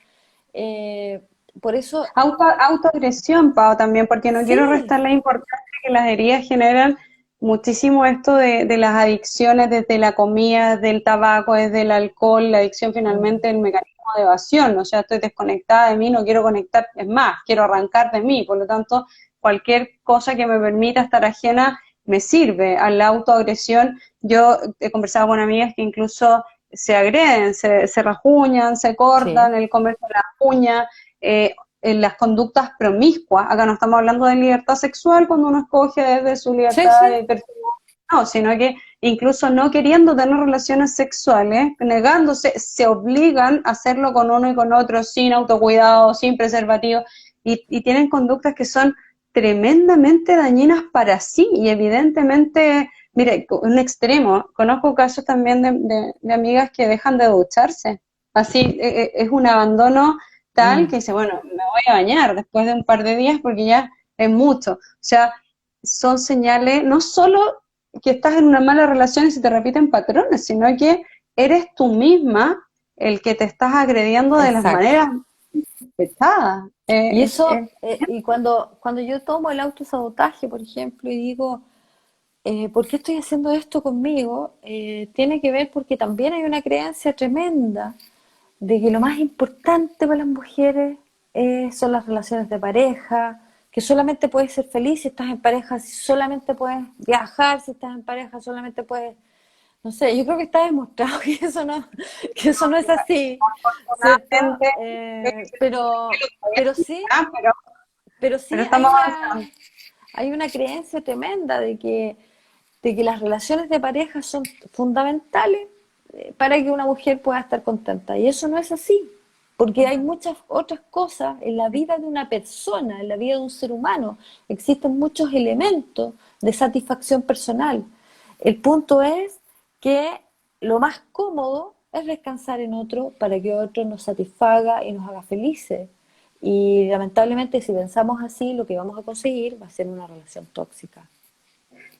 eh, por eso, Autoagresión, Pau, también, porque no quiero sí, restar la importancia que las heridas generan muchísimo esto de las adicciones, desde la comida, desde el tabaco, desde el alcohol, la adicción mm, finalmente el mecanismo de evasión, o sea, estoy desconectada de mí, no quiero conectar, es más, quiero arrancar de mí, por lo tanto, cualquier cosa que me permita estar ajena me sirve. A la autoagresión, yo he conversado con amigas que incluso se agreden, se rajuñan, se cortan, sí, el comerse las uñas, en las conductas promiscuas. Acá no estamos hablando de libertad sexual cuando uno escoge desde su sí, libertad sí, de perfil, no, sino que incluso no queriendo tener relaciones sexuales, negándose, se obligan a hacerlo con uno y con otro sin autocuidado, sin preservativo, y tienen conductas que son tremendamente dañinas para sí y evidentemente, mire, un extremo, conozco casos también de amigas que dejan de ducharse, así es un abandono tal mm, que dice, bueno, me voy a bañar después de un par de días porque ya es mucho. O sea, son señales no solo que estás en una mala relación y se te repiten patrones, sino que eres tú misma el que te estás agrediendo de las exacto. maneras pesadas. Y eso, y cuando yo tomo el autosabotaje, por ejemplo, y digo, ¿por qué estoy haciendo esto conmigo? Tiene que ver porque también hay una creencia tremenda de que lo más importante para las mujeres son las relaciones de pareja, que solamente puedes ser feliz si estás en pareja, si solamente puedes viajar, si estás en pareja, solamente puedes, no sé, yo creo que está demostrado que eso no es así, ¿cierto? Afortunadamente, Pero sí, ah, pero pero sí estamos avanzando. hay una creencia tremenda de que las relaciones de pareja son fundamentales para que una mujer pueda estar contenta. Y eso no es así, porque hay muchas otras cosas en la vida de una persona, en la vida de un ser humano. Existen muchos elementos de satisfacción personal. El punto es que lo más cómodo es descansar en otro para que otro nos satisfaga y nos haga felices. Y lamentablemente si pensamos así, lo que vamos a conseguir va a ser una relación tóxica.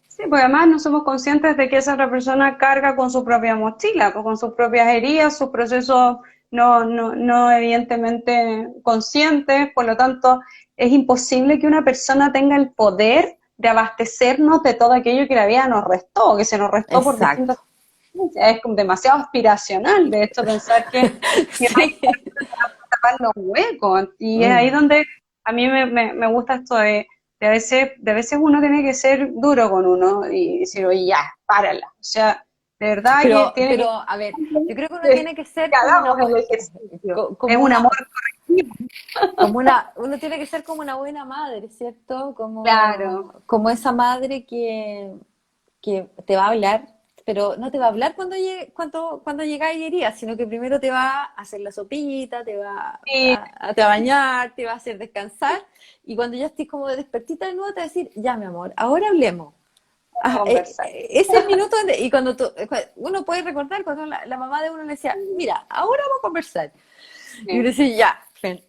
Sí, pues además no somos conscientes de que esa otra persona carga con su propia mochila, pues con sus propias heridas, sus procesos no evidentemente conscientes, por lo tanto es imposible que una persona tenga el poder de abastecernos de todo aquello que la vida nos restó, que se nos restó por Exacto. distintas circunstancias. Es como demasiado aspiracional, de hecho, pensar que no hay Sí. tapar los huecos. Y es ahí Mm. donde a mí me gusta esto de a veces uno tiene que ser duro con uno y decir, oye, ya, párala. O sea, de verdad que tiene Pero, que a ver, yo creo que uno que tiene que ser como una hagamos el buena, ejercicio. Es como un amor una, correctivo. uno tiene que ser como una buena madre, ¿cierto? Claro. Como esa madre que te va a hablar, pero no te va a hablar cuando llegáis y irías, sino que primero te va a hacer la sopita, Sí, te va a bañar, te va a hacer descansar, y cuando ya estés como despertita de nuevo, te va a decir, ya mi amor, ahora hablemos. vamos a conversar. Ese es el minuto y cuando uno puede recordar cuando la mamá de uno le decía, mira, ahora vamos a conversar. Y uno Sí. decía, ya, ven,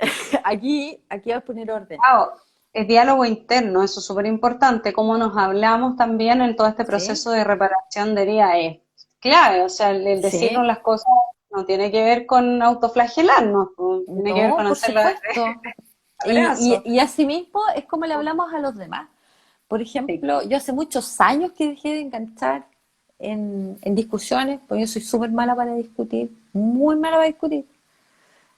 aquí vas a poner orden. Claro, es diálogo interno, eso es súper importante. Cómo nos hablamos también en todo este ¿Sí? proceso de reparación de herida es clave. O sea, el decirnos Sí. las cosas no tiene que ver con autoflagelarnos, pues, tiene que ver No, con por hacerlo desde supuesto. el abrazo. Y asimismo es como le hablamos a los demás. Por Sí. ejemplo, yo hace muchos años que dejé de enganchar en discusiones, porque yo soy súper mala para discutir, muy mala para discutir.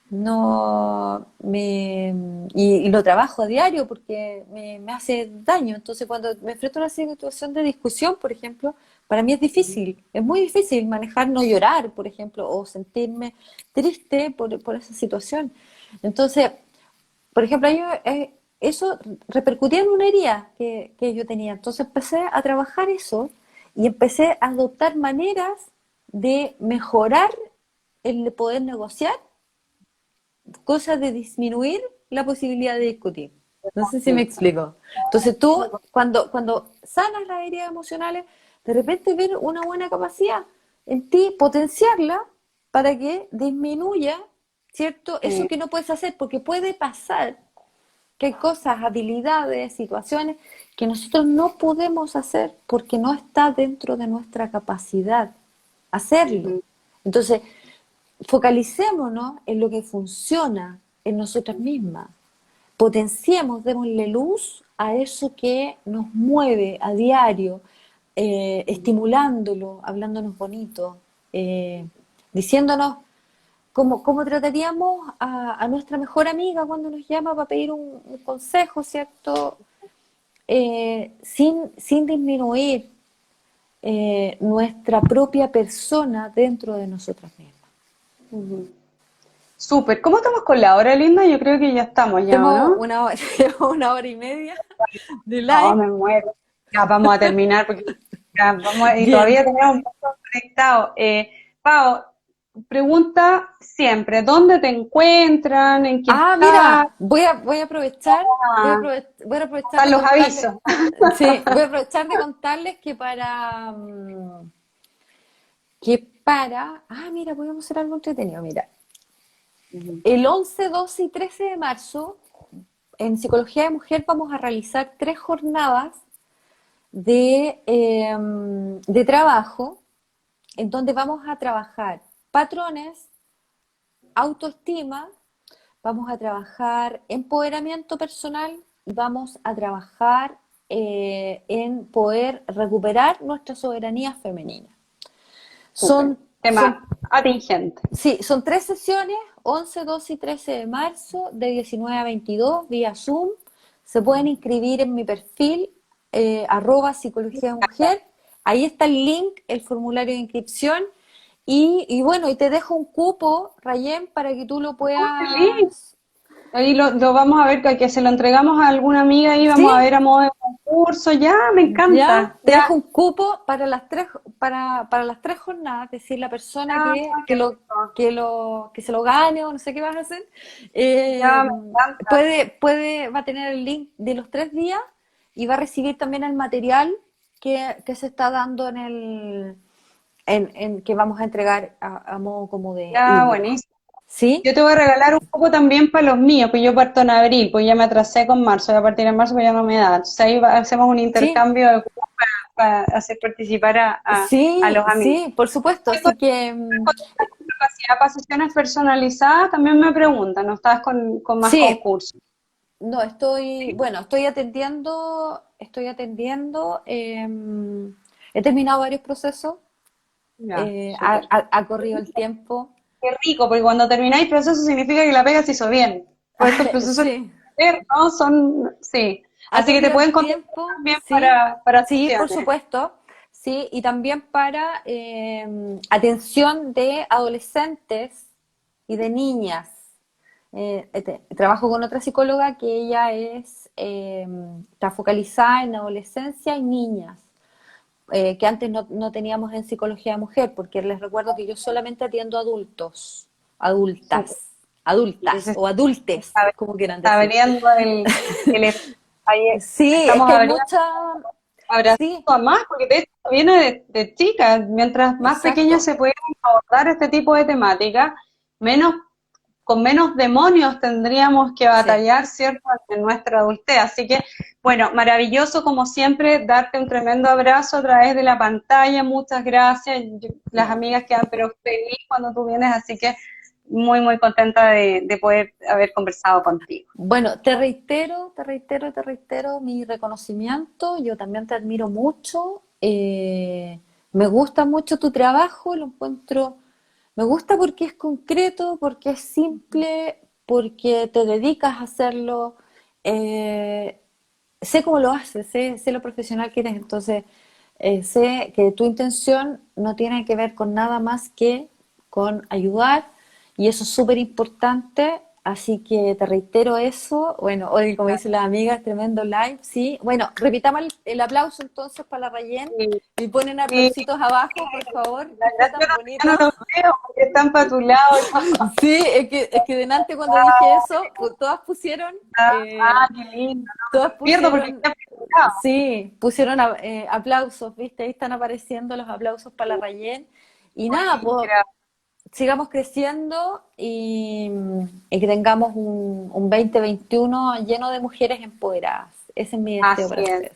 No me y lo trabajo a diario porque me hace daño. Entonces, cuando me enfrento a una situación de discusión, por ejemplo, para mí es muy difícil manejar no llorar, por ejemplo, o sentirme triste por esa situación. Entonces, por ejemplo, eso repercutía en una herida que yo tenía. Entonces empecé a trabajar eso y empecé a adoptar maneras de mejorar el poder negociar, cosa de disminuir la posibilidad de discutir. No sé si me Sí. explico. Entonces tú, cuando sanas las heridas emocionales, de repente ver una buena capacidad en ti, potenciarla para que disminuya, ¿cierto? Eso Sí. que no puedes hacer, porque puede pasar que hay cosas, habilidades, situaciones que nosotros no podemos hacer porque no está dentro de nuestra capacidad hacerlo. Ujú. Entonces, focalicémonos en lo que funciona en nosotras mismas. Potenciemos, démosle luz a eso que nos mueve a diario, estimulándolo, hablándonos bonito, diciéndonos cómo trataríamos a nuestra mejor amiga cuando nos llama para pedir un consejo, ¿cierto? Sin disminuir nuestra propia persona dentro de nosotras mismas. Ujú. Súper. ¿Cómo estamos con la hora, Linda? Yo creo que ya estamos ya, ¿o Tenemos no? tenemos una hora y media de No, live. me muero. Ya vamos a terminar porque ya vamos y Bien. todavía tenemos un poco conectado. Pau, pregunta siempre, ¿dónde te encuentran? ¿En qué Ah, estás? mira, Ah, voy a aprovechar están de los contarles, avisos. sí, voy a aprovechar de contarles mira, podemos hacer algo entretenido, mira. Ujú. El 11, 12 y 13 de marzo, en Psicología de Mujer vamos a realizar 3 jornadas de trabajo en donde vamos a trabajar patrones, autoestima, vamos a trabajar empoderamiento personal y vamos a trabajar en poder recuperar nuestra soberanía femenina. Súper. Son, son, Tema atingente. sí, son 3 sesiones, 11, 12 y 13 de marzo, de 19 a 22, vía Zoom. Se pueden inscribir en mi perfil, @psicología de mujer. Ahí está el link, el formulario de inscripción. Y bueno, y te dejo un cupo, Rayén, para que tú lo Feliz. puedas. Ahí lo vamos a ver, que se lo entregamos a alguna amiga y vamos a Sí, ver a modo de concurso. Ya, me ya, encanta. te Ya, dejo un cupo para las 3 jornadas, es decir, la persona ya, qué rico. que se lo gane o no sé qué vas a hacer, eh, Ya, me encanta. va a tener el link de los 3 días y va a recibir también el material que se está dando que vamos a entregar a modo como de Ya, ebook. buenísimo. ¿Sí? Yo te voy a regalar un poco también para los míos, pues yo parto en abril, pues ya me atrasé con marzo, voy a partir en marzo, pues ya no me da. Entonces ahí hacemos un ¿Sí? intercambio de cupos para hacer participar a Sí, los amigos. sí, por supuesto. Así que Capacidad para sesiones personalizadas también me preguntan, ¿no estás con más sí, concursos? no, bueno, estoy atendiendo, he terminado varios procesos, Ya, súper. ha corrido el tiempo. Qué rico, porque cuando termináis proceso significa que la pega se hizo bien. Pues estos procesos Sí, ¿no? Son, sí. ha Así que te corrido el pueden contactar tiempo, también sí, para sí, por sesiones. supuesto, sí, y también para atención de adolescentes y de niñas. Trabajo con otra psicóloga que ella está focalizada en adolescencia y niñas, que antes no teníamos en psicología de mujer, porque les recuerdo que yo solamente atiendo adultos, Súper. adultas Entonces, o adultes, está, como quieran está decir. abriendo ahí Sí, es estamos que hay abriendo, mucha, abrazando sí, a más, porque de hecho viene de chicas. Mientras más pequeños exacto. se pueden abordar este tipo de temática, menos con menos demonios tendríamos que Sí, batallar, ¿cierto?, en nuestra adultez. Así que, bueno, maravilloso como siempre, darte un tremendo abrazo a través de la pantalla. Muchas gracias. Las amigas quedan pero feliz cuando tú vienes, así que muy, muy contenta de poder haber conversado contigo. bueno, te reitero mi reconocimiento. Yo también te admiro mucho. Me gusta mucho tu trabajo, lo encuentro, me gusta porque es concreto, porque es simple, porque te dedicas a hacerlo. eh, Sé cómo lo haces, sé lo profesional que eres, entonces sé que tu intención no tiene que ver con nada más que con ayudar y eso es súper importante, así que te reitero eso. Bueno, hoy como dicen las amigas, tremendo live, sí. Bueno, repitamos el aplauso entonces para la Rayen Sí, y ponen sí, aplausitos abajo, por favor, la que fue verdad tan yo bonito. no los veo porque están para tu lado. ¿No? Sí, es que delante cuando dije eso, pues, Ah, qué lindo, no me todas los pierdo porque pusieron, estoy preparado. sí, pusieron aplausos, ¿viste? Ahí están apareciendo los aplausos para la Rayen. Y nada, pues sigamos creciendo y que tengamos un 2021 lleno de mujeres empoderadas. Ese es mi deseo Así para es. ustedes.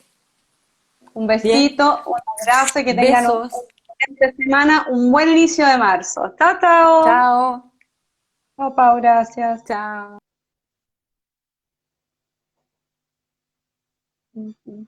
Un Bien, besito, un abrazo y que tengan un besos, excelente semana, un buen inicio de marzo. Chao, chao. chao, Chao, Pau, gracias. chao. Ujú.